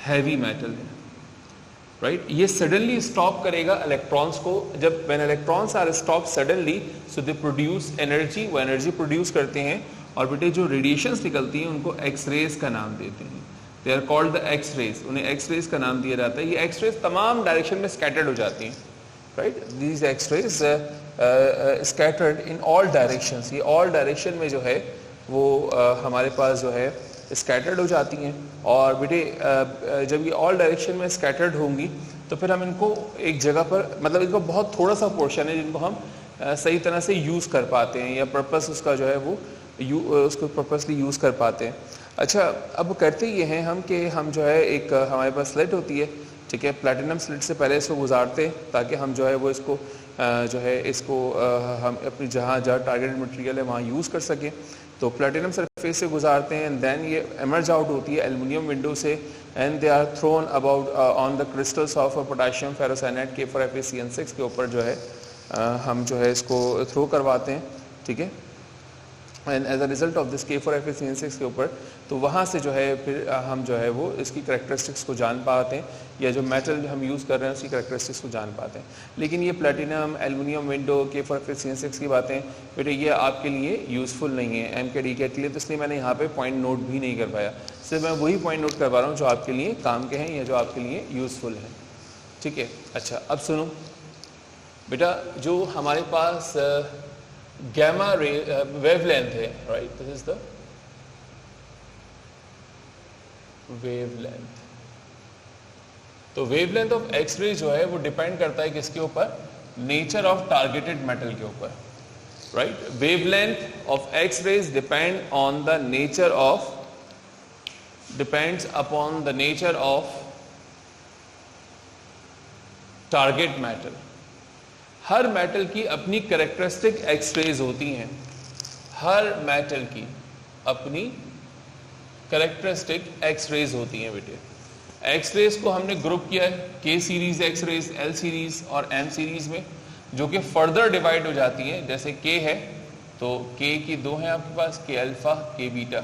हैवी मेटल है, राइट। ये सडनली स्टॉप करेगा इलेक्ट्रॉन्स को। जब when electrons are stop suddenly, so they produce energy, वो एनर्जी प्रोड्यूस करते हैं, और बेटे जो रेडिएशंस निकलती हैं उनको एक्स-रेज का नाम देते हैं। They are called the X-rays, उन्हें एक्स-रेज का नाम दिया जाता है। ये एक्स-रेज तमाम डायरेक्शन में स्कैटर्ड हो जाती हैं, right. These X-rays scattered in all directions, ये ऑल डायरेक्शन में जो है वो हमारे पास जो है स्कैटर्ड हो जाती हैं। और बेटे जब ये ऑल डायरेक्शन में स्कैटर्ड होंगी तो फिर हम इनको एक जगह पर, मतलब इनको बहुत थोड़ा सा पोर्शन है जिनको हम सही तरह से यूज़ कर पाते हैं, या पर्पस उसका जो है वो उसको पर्पसली यूज़ कर पाते हैं। अच्छा, अब करते ये हैं हम कि हम जो है एक हमारे पास स्लिट होती है, ठीक है, प्लैटिनम स्लिट से पहले इसको गुजारते हैं ताकि हम जो है वो इसको जो है इसको हम अपनी जहाँ टारगेटेड मटेरियल है वहाँ यूज़ कर सकें। तो प्लैटिनम सरफेस से गुजारते हैं, एंड देन ये एमर्ज आउट होती है एल्युमिनियम विंडो से, and they are thrown about on the crystals of potassium ferrocyanide K4Fe6 के ऊपर जो है हम जो है इसको थ्रो करवाते हैं, ठीक है, and as a result of this K4Fe6 के ऊपर, तो वहाँ से जो है फिर हम जो है वो इसकी करैक्टरिस्टिक्स को जान पाते हैं, या जो मेटल हम यूज़ कर रहे हैं उसकी करैक्टरिस्टिक्स को जान पाते हैं। लेकिन ये प्लैटिनम, एल्युमिनियम विंडो, K4Fe6 की बातें बेटे ये आपके लिए यूज़फुल नहीं है MCAT ECAT के लिए, तो इसलिए मैंने यहाँ पे पॉइंट नोट भी नहीं कर पाया। सिर्फ मैं वही पॉइंट नोट करवा रहा हूँ जो आपके लिए काम के हैं या जो आपके लिए यूज़फुल हैं, ठीक है। अच्छा, अब सुनो बेटा, जो हमारे पास गैमा रे वेवलेंथ है, right, this is the wavelength. तो वेवलेंथ ऑफ एक्स-रे जो है वो डिपेंड करता है किसके ऊपर, नेचर ऑफ टारगेटेड मेटल के ऊपर, right. Wavelength of X-rays depend on the nature of, depends upon the nature of target metal. Her metal की अपनी कैरेक्टरिस्टिक एक्स-रेज होती हैं, हर मेटल की अपनी कैरेक्टरिस्टिक एक्स-रेज होती हैं बेटे। एक्स-रेज को हमने ग्रुप किया है K series X-rays, L series और M सीरीज में, जो कि फर्दर डिवाइड हो जाती हैं। जैसे K है तो K की दो हैं आपके पास, K alpha, K beta.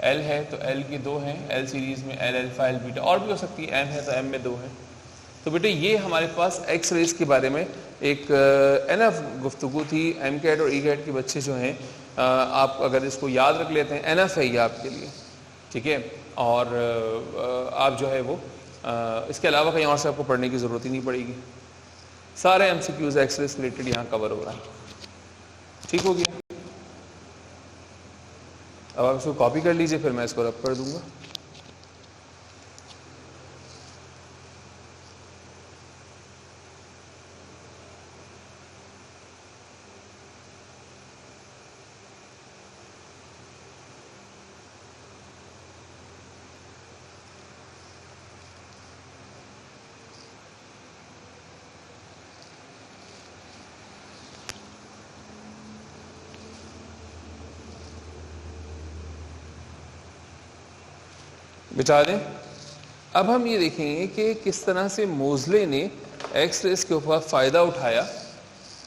L है तो L की दो हैं, L सीरीज में L अल्फा, L बीटा, और भी हो सकती है। M है तो M में दो हैं। तो बेटे ये हमारे पास एक्स-रेज के बारे में एक एनफ गुफ्तगू थी। MCAT और ECAT के बच्चे जो हैं, आप अगर इसको याद रख लेते हैं, एनफ है ये आपके लिए, ठीक है। और आप जो है वो इसके अलावा कहीं और से आपको पढ़ने की ज़रूरत ही नहीं पड़ेगी। सारे MCQs एक्स-रेज रिलेटेड यहाँ कवर हो रहा है, ठीक हो गया। अब आप इसको कॉपी कर लीजिए, फिर मैं इसको रब कर दूंगा। बिठा दें। अब हम ये देखेंगे कि किस तरह से मोज़ले ने एक्स रेज के ऊपर फ़ायदा उठाया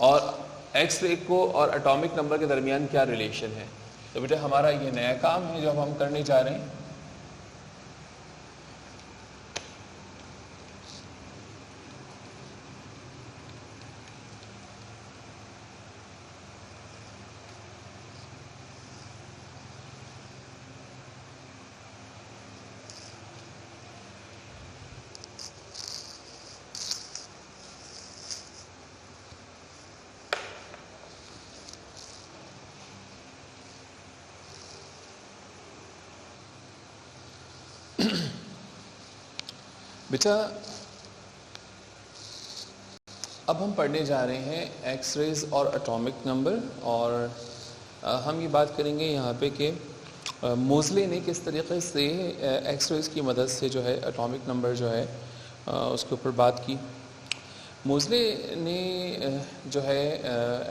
और एक्स रे को और एटॉमिक नंबर के दरमियान क्या रिलेशन है। तो बेटा हमारा ये नया काम है जो अब हम करने जा रहे हैं। बेटा अब हम पढ़ने जा रहे हैं एक्स रेज और एटॉमिक नंबर, और हम ये बात करेंगे यहाँ पे कि मोज़ले ने किस तरीके से एक्स रेज की मदद से जो है एटॉमिक नंबर जो है उसके ऊपर बात की। मोज़ले ने जो है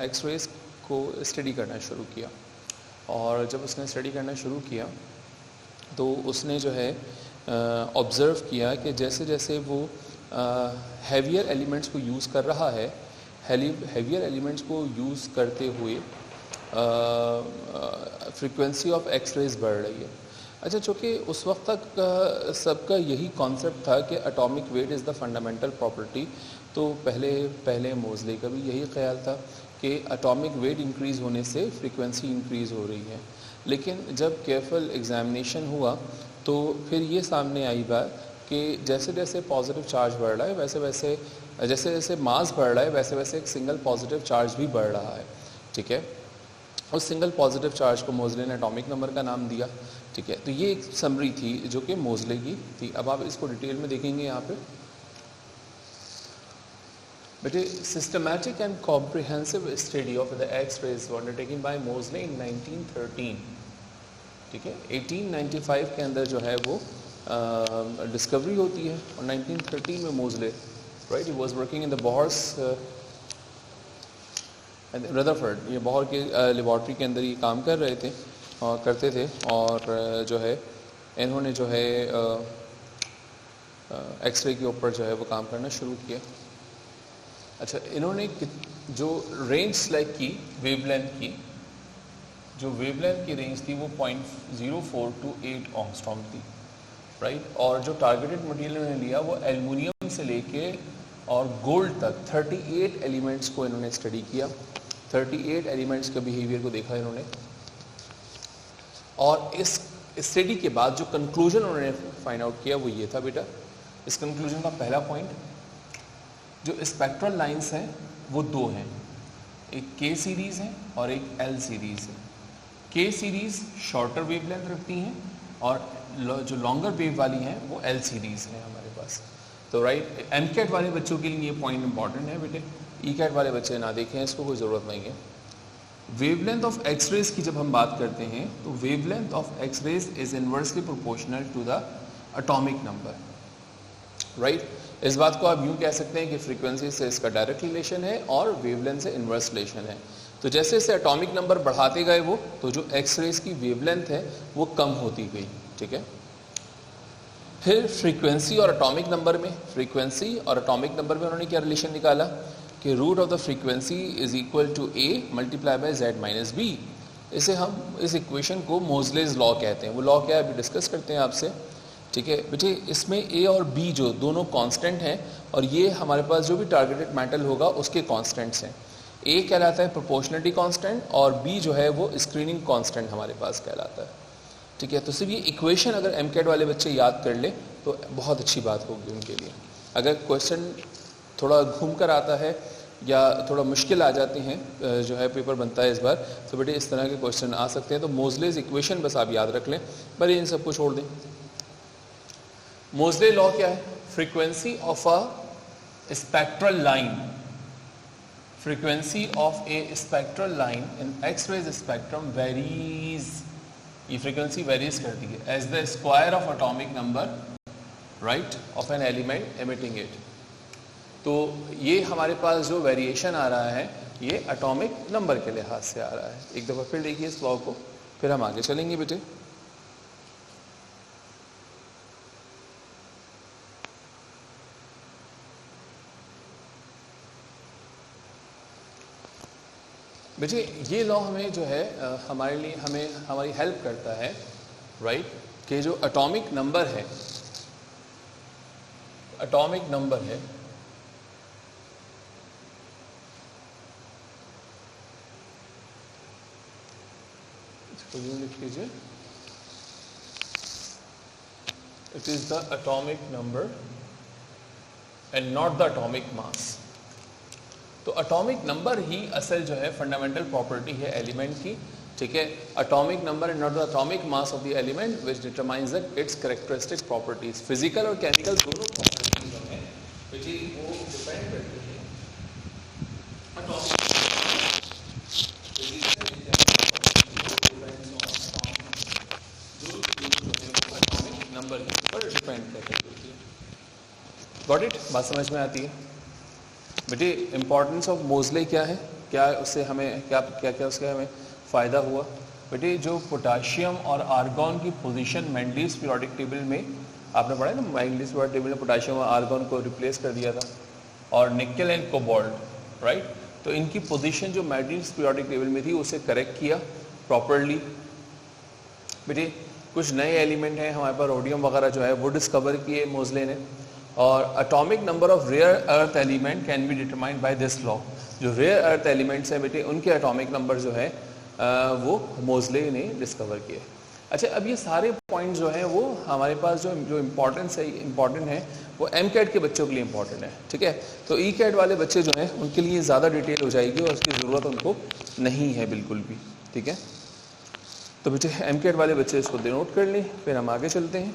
एक्स रेज को स्टडी करना शुरू किया, और जब उसने स्टडी करना शुरू किया तो उसने जो है ऑब्ज़र्व किया कि जैसे जैसे वो हैवियर एलिमेंट्स को यूज़ कर रहा है, हैवियर एलिमेंट्स को यूज़ करते हुए फ्रीक्वेंसी ऑफ एक्स रेज बढ़ रही है। अच्छा, चूँकि उस वक्त तक सबका यही कॉन्सेप्ट था कि atomic weight is the fundamental property, तो पहले मोज़ले का भी यही ख्याल था कि एटॉमिक वेट इंक्रीज़ होने से फ्रीक्वेंसी इंक्रीज़ हो रही है। लेकिन जब केयरफुल एग्जामिनेशन हुआ तो फिर ये सामने आई बात कि जैसे जैसे पॉजिटिव चार्ज बढ़ रहा है जैसे जैसे मास बढ़ रहा है वैसे वैसे एक सिंगल पॉजिटिव चार्ज भी बढ़ रहा है। ठीक है, उस सिंगल पॉजिटिव चार्ज को मोज़ले ने एटॉमिक नंबर का नाम दिया। ठीक है, तो ये एक समरी थी जो कि मोज़ले की थी। अब आप इसको डिटेल में देखेंगे यहाँ पे। बेटे systematic and comprehensive study of the X rays undertaking by Moseley in 1913। ठीक है, 1895 के अंदर जो है वो डिस्कवरी होती है, और 1913 में Moseley, right, he was working in the Bohr's Rutherford, ये बोहर के लेबॉर्ट्री के अंदर ये काम कर रहे थे और करते थे, और जो है इन्होंने जो है एक्सरे के ऊपर जो है वो काम करना शुरू किया। अच्छा, इन्होंने जो रेंज सेलेक्ट की वेवलेंथ की, जो वेवलेंथ की रेंज थी वो 0.04 to 8 एंगस्ट्रॉम थी, राइट, और जो टारगेटेड मटेरियल इन्होंने लिया वो एल्युमिनियम से लेके और गोल्ड तक 38 एलिमेंट्स को इन्होंने स्टडी किया। 38 एलिमेंट्स के बिहेवियर को देखा इन्होंने, और इस स्टडी के बाद जो कंक्लूजन उन्होंने फाइंड आउट किया वो ये था। बेटा इस कंक्लूजन का पहला पॉइंट, जो स्पेक्ट्रल लाइंस हैं वो दो हैं, एक के सीरीज़ है और एक एल सीरीज़ है। के सीरीज़ शॉर्टर वेवलेंथ रखती हैं और जो लॉन्गर वेव वाली हैं वो एल सीरीज़ है हमारे पास। तो राइट, एम कैट वाले बच्चों के लिए ये पॉइंट इंपॉर्टेंट है बेटे, ई कैट वाले बच्चे ना देखें, इसको कोई ज़रूरत नहीं है। वेवलेंथ ऑफ एक्स रेज की जब हम बात करते हैं तो wavelength of X rays is inversely proportional to the atomic number, right. इस बात को आप यूँ कह सकते हैं कि फ्रीक्वेंसी से इसका डायरेक्ट रिलेशन है और वेवलेंथ से इन्वर्स रिलेशन है। तो जैसे जैसे एटॉमिक नंबर बढ़ाते गए वो, तो जो एक्स रेज की वेवलेंथ है वो कम होती गई। ठीक है, फिर फ्रीक्वेंसी और एटॉमिक नंबर में, फ्रीक्वेंसी और एटॉमिक नंबर में उन्होंने क्या रिलेशन निकाला कि root of the frequency is equal to A multiply by Z minus B. इसे हम, इस इक्वेशन को मोज़लेज लॉ कहते हैं। वो लॉ क्या है अभी डिस्कस करते हैं आपसे। ठीक है बेटे, इसमें ए और बी जो दोनों कांस्टेंट हैं, और ये हमारे पास जो भी टारगेटेड मेटल होगा उसके कांस्टेंट्स हैं। ए कहलाता है प्रोपोर्शनलिटी कांस्टेंट और बी जो है वो स्क्रीनिंग कांस्टेंट हमारे पास कहलाता है। ठीक है, तो सिर्फ ये इक्वेशन अगर एमकेट वाले बच्चे याद कर ले तो बहुत अच्छी बात होगी उनके लिए। अगर क्वेश्चन थोड़ा घूम कर आता है या थोड़ा मुश्किल आ जाते हैं, जो है पेपर बनता है इस बार, तो बेटे इस तरह के क्वेश्चन आ सकते हैं। तो मोज़लेज इक्वेशन बस आप याद रख लें, पर इन सबको छोड़ दें। मोज़ले लॉ क्या है? Frequency of a spectral line, frequency of a spectral line in X rays spectrum varies, ये फ्रीक्वेंसी वेरीज करती है as the square of atomic number, right, of an element emitting it. तो ये हमारे पास जो वेरिएशन आ रहा है ये एटॉमिक नंबर के लिहाज से आ रहा है। एक दफ़ा फिर देखिए इस लॉ को, फिर हम आगे चलेंगे बेटे। बेटे ये लॉ हमें जो है हमारे लिए हमें हमारी हेल्प करता है, राइट, कि जो एटॉमिक नंबर है इसको यूं लिख लीजिए, it is the atomic number and not the atomic mass. तो एटॉमिक नंबर ही असल जो है फंडामेंटल प्रॉपर्टी है एलिमेंट की, ठीक है। Atomic number and not the atomic mass of the element which determines it's characteristic properties. Physical और chemical दोनों प्रॉपर्टीज जो है वो डिपेंड करती है एटॉमिक नंबर पर डिपेंड करती है। Got it? बात समझ में आती है बेटे? इंपॉर्टेंस ऑफ मोज़ले क्या है, क्या उससे हमें क्या क्या क्या उसका हमें फ़ायदा हुआ बेटे? जो पोटाशियम और आर्गॉन की पोजीशन मेंडलीव्स पीरियोडिक टेबल में आपने पढ़ा है ना, मेंडलीव्स पीरियोडिक टेबल में पोटाशियम और आर्गॉन को रिप्लेस कर दिया था, और निकल एंड कोबाल्ट, राइट। तो इनकी पोजीशन जो मेंडलीव्स पीरियोडिक टेबल में थी उसे करेक्ट किया प्रॉपरली बेटे। कुछ नए एलिमेंट हैं हमारे पास, रोडियम वगैरह जो है वो डिस्कवर किए मोज़ले ने। और atomic number of rare earth element can be determined by this law. जो रेयर अर्थ एलिमेंट्स हैं बेटे उनके एटॉमिक नंबर जो है वो मोज़ले ने डिस्कवर किए। अच्छा, अब ये सारे पॉइंट्स जो हैं वो हमारे पास जो इम्पॉर्टेंट है वो एम कैट के बच्चों के लिए इम्पॉर्टेंट है, ठीक है। तो ई कैट वाले बच्चे जो हैं उनके लिए ज़्यादा डिटेल हो जाएगी और उसकी ज़रूरत उनको नहीं है बिल्कुल भी, ठीक है। तो बेटे एम कैट वाले बच्चे इसको नोट कर लें, फिर हम आगे चलते हैं।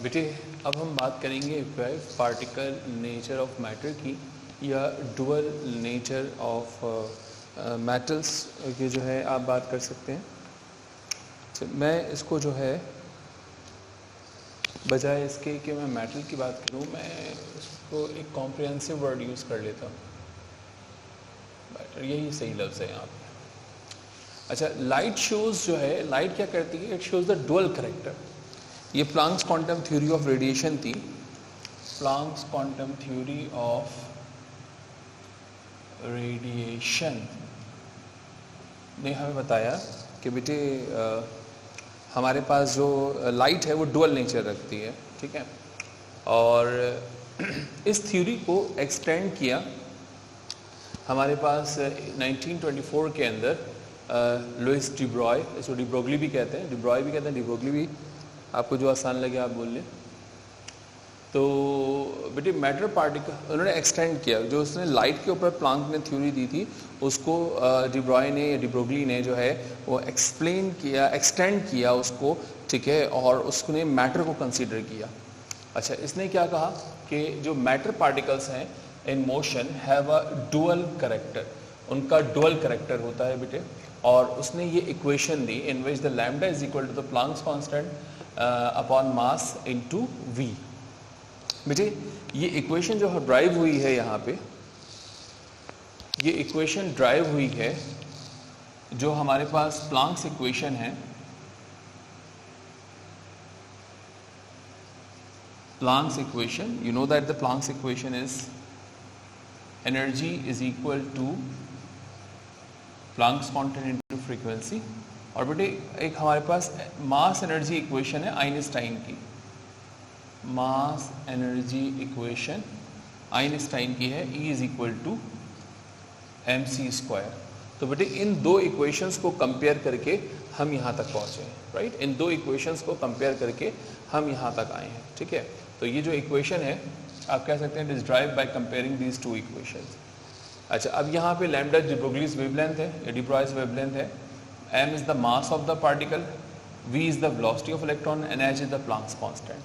बेटे अब हम बात करेंगे पार्टिकल नेचर ऑफ मैटर की, या डुअल नेचर ऑफ मेटल्स की जो है आप बात कर सकते हैं। मैं इसको जो है बजाय इसके कि मैं मेटल की बात करूं, मैं इसको एक कॉम्प्रिहेंसिव वर्ड यूज़ कर लेता हूँ। यही सही लफ्ज़ है यहाँ पे। अच्छा, लाइट शोज़ जो है, लाइट क्या करती है? It shows the dual character. ये Planck's quantum theory of radiation थी। Planck's quantum theory of radiation ने हमें बताया कि बेटे हमारे पास जो लाइट है वो डुअल नेचर रखती है, ठीक है। और इस थ्योरी को एक्सटेंड किया हमारे पास 1924 के अंदर लुइस डी ब्रॉय, इसको डी ब्रोगली भी कहते हैं, डी ब्रॉय भी कहते हैं, डी ब्रोगली भी, आपको जो आसान लगे आप बोल लें। तो बेटे मैटर पार्टिकल उन्होंने एक्सटेंड किया, जो उसने लाइट के ऊपर प्लांक ने थ्योरी दी थी उसको डी ब्रॉय ने या डी ब्रोगली ने जो है वो एक्सप्लेन किया, एक्सटेंड किया उसको, ठीक है, और उसने मैटर को कंसीडर किया। अच्छा, इसने क्या कहा कि जो मैटर पार्टिकल्स हैं in motion have a dual character, उनका डुअल करेक्टर होता है बेटे। और उसने ये इक्वेशन दी in which the lambda is equal to the Planck's constant upon mass into V. बेटे ये इक्वेशन जो ड्राइव हुई है यहाँ पे, ये इक्वेशन ड्राइव हुई है जो हमारे पास प्लांक्स इक्वेशन है, Planck's equation, you know that the Planck's equation is energy is equal to Planck's constant into frequency. और बेटे एक हमारे पास मास एनर्जी इक्वेशन है आइंस्टाइन की, मास एनर्जी इक्वेशन आइंस्टाइन की है, E is equal to mc²। तो बेटे इन दो इक्वेशंस को कंपेयर करके हम यहाँ तक पहुँचे हैं, राइट। इन दो इक्वेशंस को कंपेयर करके हम यहाँ तक आए हैं, ठीक है। तो ये जो इक्वेशन है आप कह सकते हैं it is drive by comparing these two equations. अच्छा, अब यहाँ पे लैम्डा de Broglie's वेवलेंथ है, या de Broglie's वेवलेंथ है, m is the mass of the particle, v is the velocity of electron and h is the Planck's constant.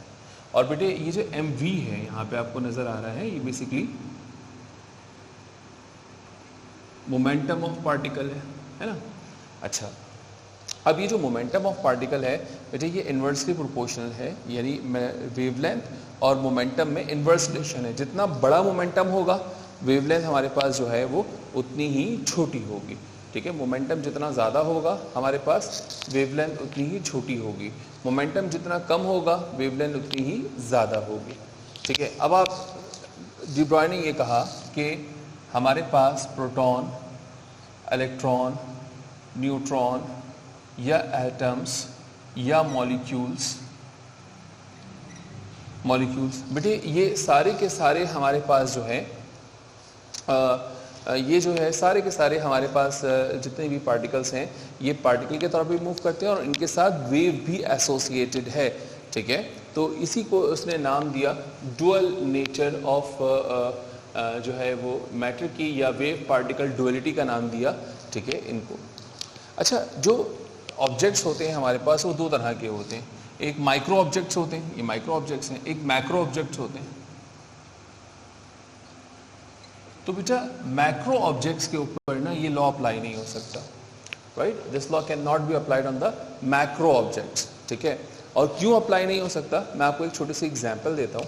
और बेटे ये जो mv है यहाँ पे आपको नजर आ रहा है, ये बेसिकली मोमेंटम ऑफ पार्टिकल है ना। अच्छा, अब ये जो मोमेंटम ऑफ पार्टिकल है बेटे ये इन्वर्सली प्रोपोर्शनल है, यानी वेवलेंथ और मोमेंटम में इन्वर्स रिलेशन है। जितना बड़ा मोमेंटम होगा वेवलेंथ हमारे पास जो है वो उतनी ही छोटी होगी, ठीक है। मोमेंटम जितना ज़्यादा होगा हमारे पास वेवलेंथ उतनी ही छोटी होगी, मोमेंटम जितना कम होगा वेवलेंथ उतनी ही ज़्यादा होगी, ठीक है। अब आप डी ब्रॉय ने ये कहा कि हमारे पास प्रोटॉन, इलेक्ट्रॉन, न्यूट्रॉन या एटम्स या मॉलिक्यूल्स बेटे ये सारे के सारे हमारे पास जो है ये जो है सारे के सारे हमारे पास जितने भी पार्टिकल्स हैं ये पार्टिकल के तौर पे मूव करते हैं और इनके साथ वेव भी एसोसिएटेड है, ठीक है। तो इसी को उसने नाम दिया डुअल नेचर ऑफ जो है वो मैटर की या वेव पार्टिकल डुअलिटी का नाम दिया, ठीक है इनको। अच्छा, जो ऑब्जेक्ट्स होते हैं हमारे पास वो दो तरह के होते हैं, एक माइक्रो ऑब्जेक्ट्स होते हैं, ये माइक्रो ऑब्जेक्ट्स हैं, एक मैक्रो ऑब्जेक्ट्स होते हैं। तो बेटा मैक्रो ऑब्जेक्ट्स के ऊपर ना ये लॉ अप्लाई नहीं हो सकता, right. This law can not be applied on the macro objects, ठीक है। और क्यों अप्लाई नहीं हो सकता, मैं आपको एक छोटी सी एग्जांपल देता हूँ।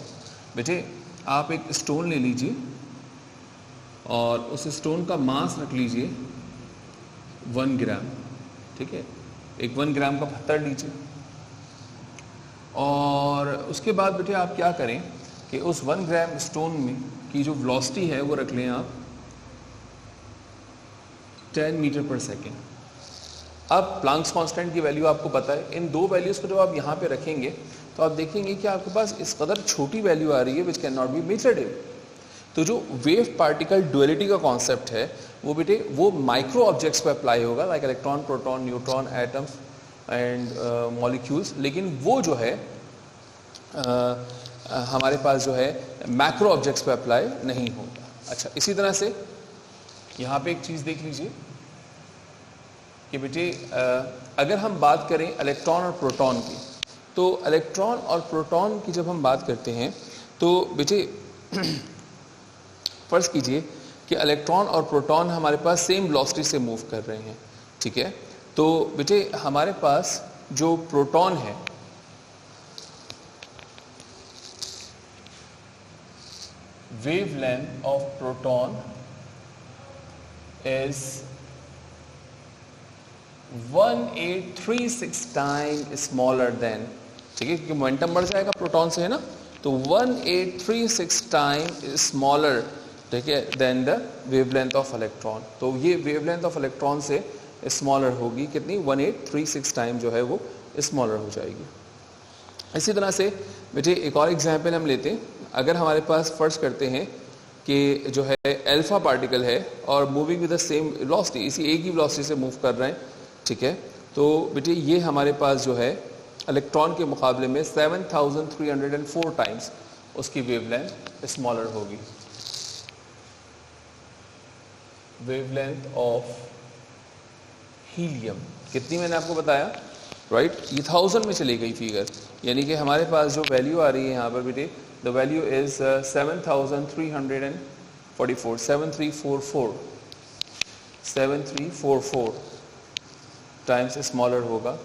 बेटे आप एक स्टोन ले लीजिए और उस स्टोन का मास रख लीजिए 1 ग्राम, ठीक है। एक 1 ग्राम का पत्थर लीजिए और उसके बाद बेटे आप क्या करें कि उस 1 ग्राम स्टोन में की जो वेलोसिटी है वो रख लें आप 10 मीटर पर सेकेंड। अब प्लैंक्स कांस्टेंट की वैल्यू आपको पता है, इन दो वैल्यूज़ को जब आप यहाँ पे रखेंगे तो आप देखेंगे कि आपके पास इस कदर छोटी वैल्यू आ रही है which can not be measured. तो जो वेव पार्टिकल डुअलिटी का कॉन्सेप्ट है वो बेटे वो माइक्रो ऑब्जेक्ट्स पे अप्लाई होगा, like electron, proton, neutron, atoms and molecules, लेकिन वो जो है हमारे पास जो है मैक्रो ऑब्जेक्ट्स पे अप्लाई नहीं होगा। अच्छा, इसी तरह से यहाँ पे एक चीज़ देख लीजिए कि बेटे अगर हम बात करें इलेक्ट्रॉन और प्रोटॉन की, तो इलेक्ट्रॉन और प्रोटॉन की जब हम बात करते हैं तो बेटे फर्ज कीजिए कि इलेक्ट्रॉन और प्रोटॉन हमारे पास सेम वेलोसिटी से मूव कर रहे हैं, ठीक है। तो बेटे हमारे पास जो प्रोटॉन है wavelength of proton is 1836 time smaller than, ठीक है, क्योंकि मोमेंटम बढ़ जाएगा प्रोटॉन से, है ना। तो 1836 टाइम स्मॉलर, ठीक है, then the wavelength of electron. तो ये वेवलेंथ ऑफ इलेक्ट्रॉन से स्मॉलर होगी कितनी, 1836 टाइम जो है वो स्मॉलर हो जाएगी। इसी तरह से बेटे एक और एग्जाम्पल हम लेते हैं। अगर हमारे पास फर्ज करते हैं कि जो है अल्फा पार्टिकल है और moving with the same velocity, इसी एक ही वेलोसिटी से मूव कर रहे हैं, ठीक है। तो बेटे ये हमारे पास जो है इलेक्ट्रॉन के मुकाबले में 7304 टाइम्स उसकी वेवलेंथ स्मॉलर होगी। वेवलेंथ ऑफ हीलियम कितनी मैंने आपको बताया, राइट, ये 1000 में चली गई फिगर, यानी कि हमारे पास जो वैल्यू आ रही है यहाँ पर बेटे the value is 7344 times smaller होगा।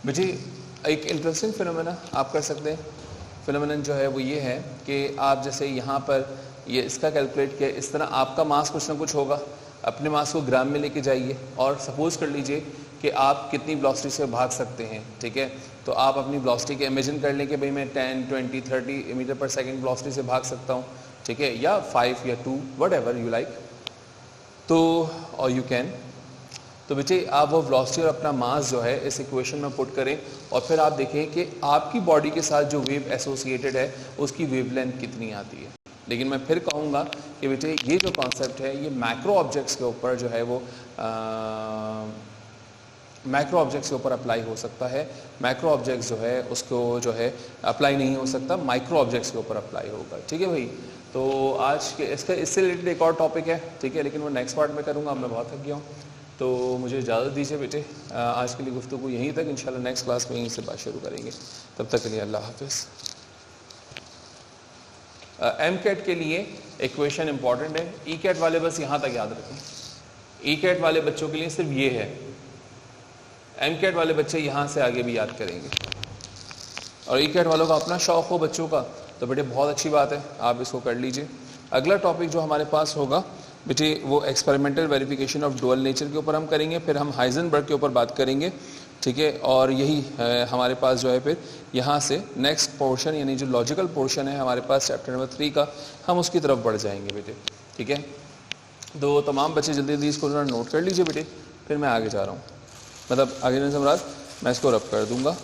बेटे एक इंटरेस्टिंग फिनोमेना आप कर सकते हैं। फिनोमेनन जो है वो ये है कि आप जैसे यहाँ पर ये इसका कैलकुलेट किया, इस तरह आपका मास कुछ ना कुछ होगा, अपने मास को ग्राम में लेके जाइए और सपोज कर लीजिए कि आप कितनी वेलोसिटी से भाग सकते हैं, ठीक है। तो आप अपनी वेलोसिटी के इमेजिन कर लें कि भाई मैं 10, 20, 30 मीटर पर सेकंड वेलोसिटी से भाग सकता हूँ, ठीक है, या 5 या 2 व्हाटएवर यू लाइक, तो और यू कैन। तो बेटे आप वो वेलोसिटी और अपना मास जो है इस इक्वेशन में पुट करें और फिर आप देखें कि आपकी बॉडी के साथ जो वेव एसोसिएटेड है उसकी वेवलेंथ कितनी आती है। लेकिन मैं फिर कहूँगा कि बेटे ये जो कॉन्सेप्ट है ये मैक्रो ऑब्जेक्ट्स के ऊपर जो है वो मैक्रो ऑब्जेक्ट्स के ऊपर अप्लाई हो सकता है। मैक्रो ऑब्जेक्ट्स जो है उसको जो है अप्लाई नहीं हो सकता, माइक्रो ऑब्जेक्ट्स के ऊपर अप्लाई होगा, ठीक है भाई। तो आज के इससे रिलेटेड एक और टॉपिक है, ठीक है, लेकिन वो नेक्स्ट पार्ट में करूँगा, मैं बहुत थक गया हूँ। तो मुझे इजाज़त दीजिए बेटे, आज के लिए गुफ्तगू यहीं तक, इंशाल्लाह नेक्स्ट क्लास में यहीं से बात शुरू करेंगे। तब तक के लिए अल्लाह हाफिज़। एमकेट के लिए इक्वेशन इंपॉर्टेंट है, ई कैट वाले बस यहाँ तक याद रखें। ई कैट वाले बच्चों के लिए सिर्फ ये है, एमकेट वाले बच्चे यहाँ से आगे भी याद करेंगे। और ई कैट वालों का अपना शौक़ हो बच्चों का तो बेटे बहुत अच्छी बात है, आप इसको कर लीजिए। अगला टॉपिक जो हमारे पास होगा बेटे वो experimental verification of dual nature के ऊपर हम करेंगे, फिर हम हाइजेनबर्ग के ऊपर बात करेंगे, ठीक है। और यही हमारे पास जो है फिर यहाँ से नेक्स्ट पोर्शन यानी जो लॉजिकल पोर्शन है हमारे पास चैप्टर नंबर 3 का, हम उसकी तरफ बढ़ जाएंगे बेटे, ठीक है। तो तमाम बच्चे जल्दी जल्दी इसको नोट कर लीजिए बेटे, फिर मैं आगे जा रहा हूँ, मतलब आगे नहीं समझ, मैं इसको रब कर दूँगा।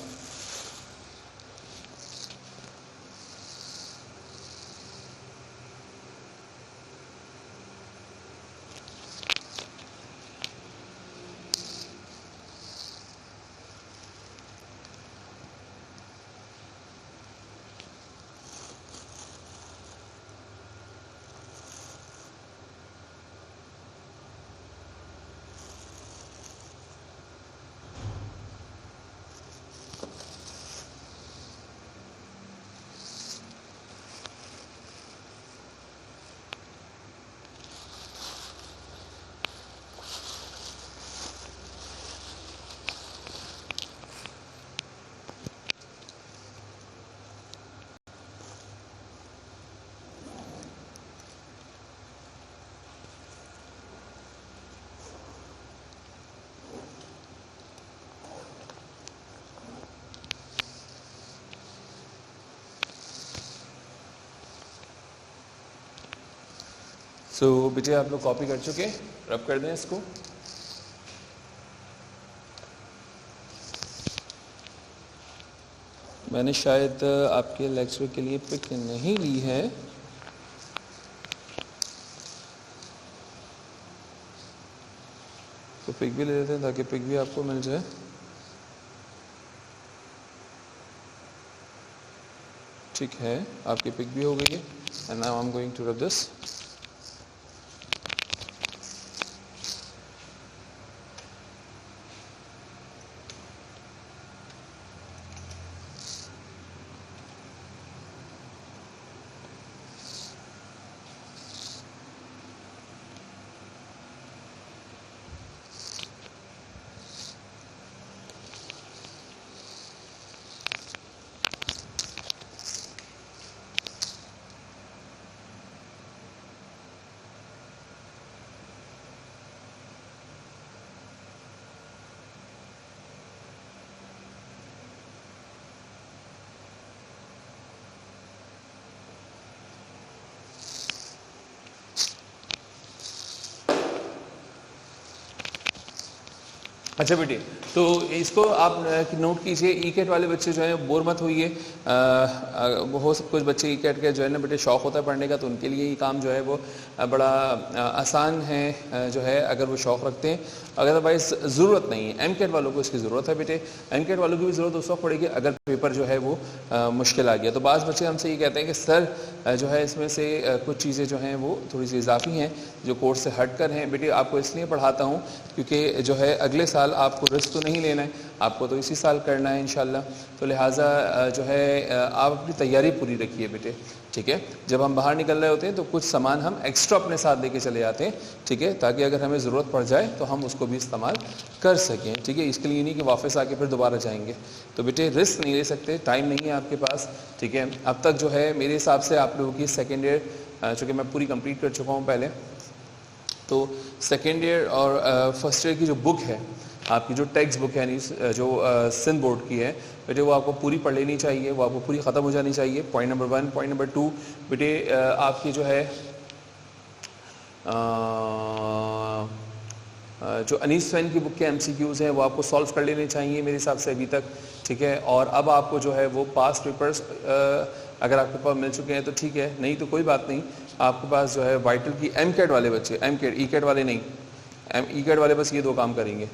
तो बेटे आप लोग कॉपी कर चुके, रब कर दें इसको। मैंने शायद आपके लेक्चर के लिए पिक नहीं ली है, तो पिक भी ले लेते हैं ताकि पिक भी आपको मिल जाए। ठीक है, आपकी पिक भी हो गई है। And now I am going to rub this. अच्छा बेटे, तो इसको आप नोट कीजिए। ई कैट वाले बच्चे जो हैं बोर मत होइए, हो सब कुछ बच्चे ई कैट के जो है ना बेटे शौक़ होता है पढ़ने का, तो उनके लिए ये काम जो है वो बड़ा आसान है जो है, अगर वो शौक़ रखते हैं। अदरवाइज़ ज़रूरत नहीं है। एम कैट वालों को इसकी ज़रूरत है बेटे, एम कैट वालों की भी ज़रूरत उस वक्त पड़ेगी अगर पेपर जो है वो मुश्किल आ गया। तो बाज़ बच्चे हमसे ये कहते हैं कि सर जो है इसमें से कुछ चीज़ें जो हैं वो थोड़ी सी इजाफी हैं जो कोर्स से हट कर हैं। बेटे आपको इसलिए पढ़ाता हूँ क्योंकि जो है अगले साल आपको रिस्क तो नहीं लेना है, आपको तो इसी साल करना है इंशाल्लाह। तो लिहाजा जो है आप अपनी तैयारी पूरी रखिए बेटे, ठीक है। जब हम बाहर निकल रहे होते हैं तो कुछ सामान हम एक्स्ट्रा अपने साथ लेके चले जाते हैं, ठीक है, ताकि अगर हमें ज़रूरत पड़ जाए तो हम उसको भी इस्तेमाल कर सकें, ठीक है। इसके लिए नहीं कि वापस आके फिर दोबारा जाएंगे। तो बेटे रिस्क नहीं ले सकते, टाइम नहीं है आपके पास, ठीक है। अब तक जो है मेरे हिसाब से आप लोगों की सेकेंड ईयर, चूँकि मैं पूरी कंप्लीट कर चुका हूँ पहले, तो सेकेंड ईयर और फर्स्ट ईयर की जो बुक है आपकी, जो टेक्स्ट बुक है यानी जो सिंध बोर्ड की है बेटे, वो आपको पूरी पढ़ लेनी चाहिए, वो आपको पूरी ख़त्म हो जानी चाहिए। Point number 1। पॉइंट नंबर 2 बेटे आपकी जो है जो अनीस फैन की बुक के MCQs हैं वो आपको सॉल्व कर लेने चाहिए मेरे हिसाब से अभी तक, ठीक है। और अब आपको जो है वो पास पेपर्स अगर आपके पास मिल चुके हैं तो ठीक है, नहीं तो कोई बात नहीं। आपके पास जो है वाइटल की MCAT वाले बच्चे, MCAT ECAT वाले नहीं, ECAT वाले बस ये 2 काम करेंगे।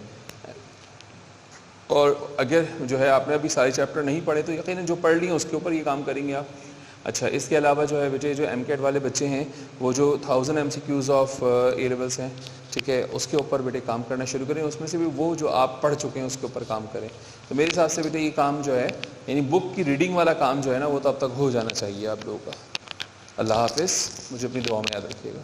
और अगर जो है आपने अभी सारे चैप्टर नहीं पढ़े तो यकीनन जो पढ़ लिए उसके ऊपर ये काम करेंगे आप। अच्छा, इसके अलावा जो है बेटे जो MCAT वाले बच्चे हैं वो जो 1000 MCQs ऑफ A लेवल्स हैं, ठीक है, उसके ऊपर बेटे काम करना शुरू करें। उसमें से भी वो जो आप पढ़ चुके हैं उसके ऊपर काम करें। तो मेरे हिसाब से बेटे ये काम जो है यानी बुक की रीडिंग वाला काम जो है ना वो तो अब तक हो जाना चाहिए आप लोगों का। अल्लाह हाफिज़, मुझे अपनी दुआ में याद रखिएगा।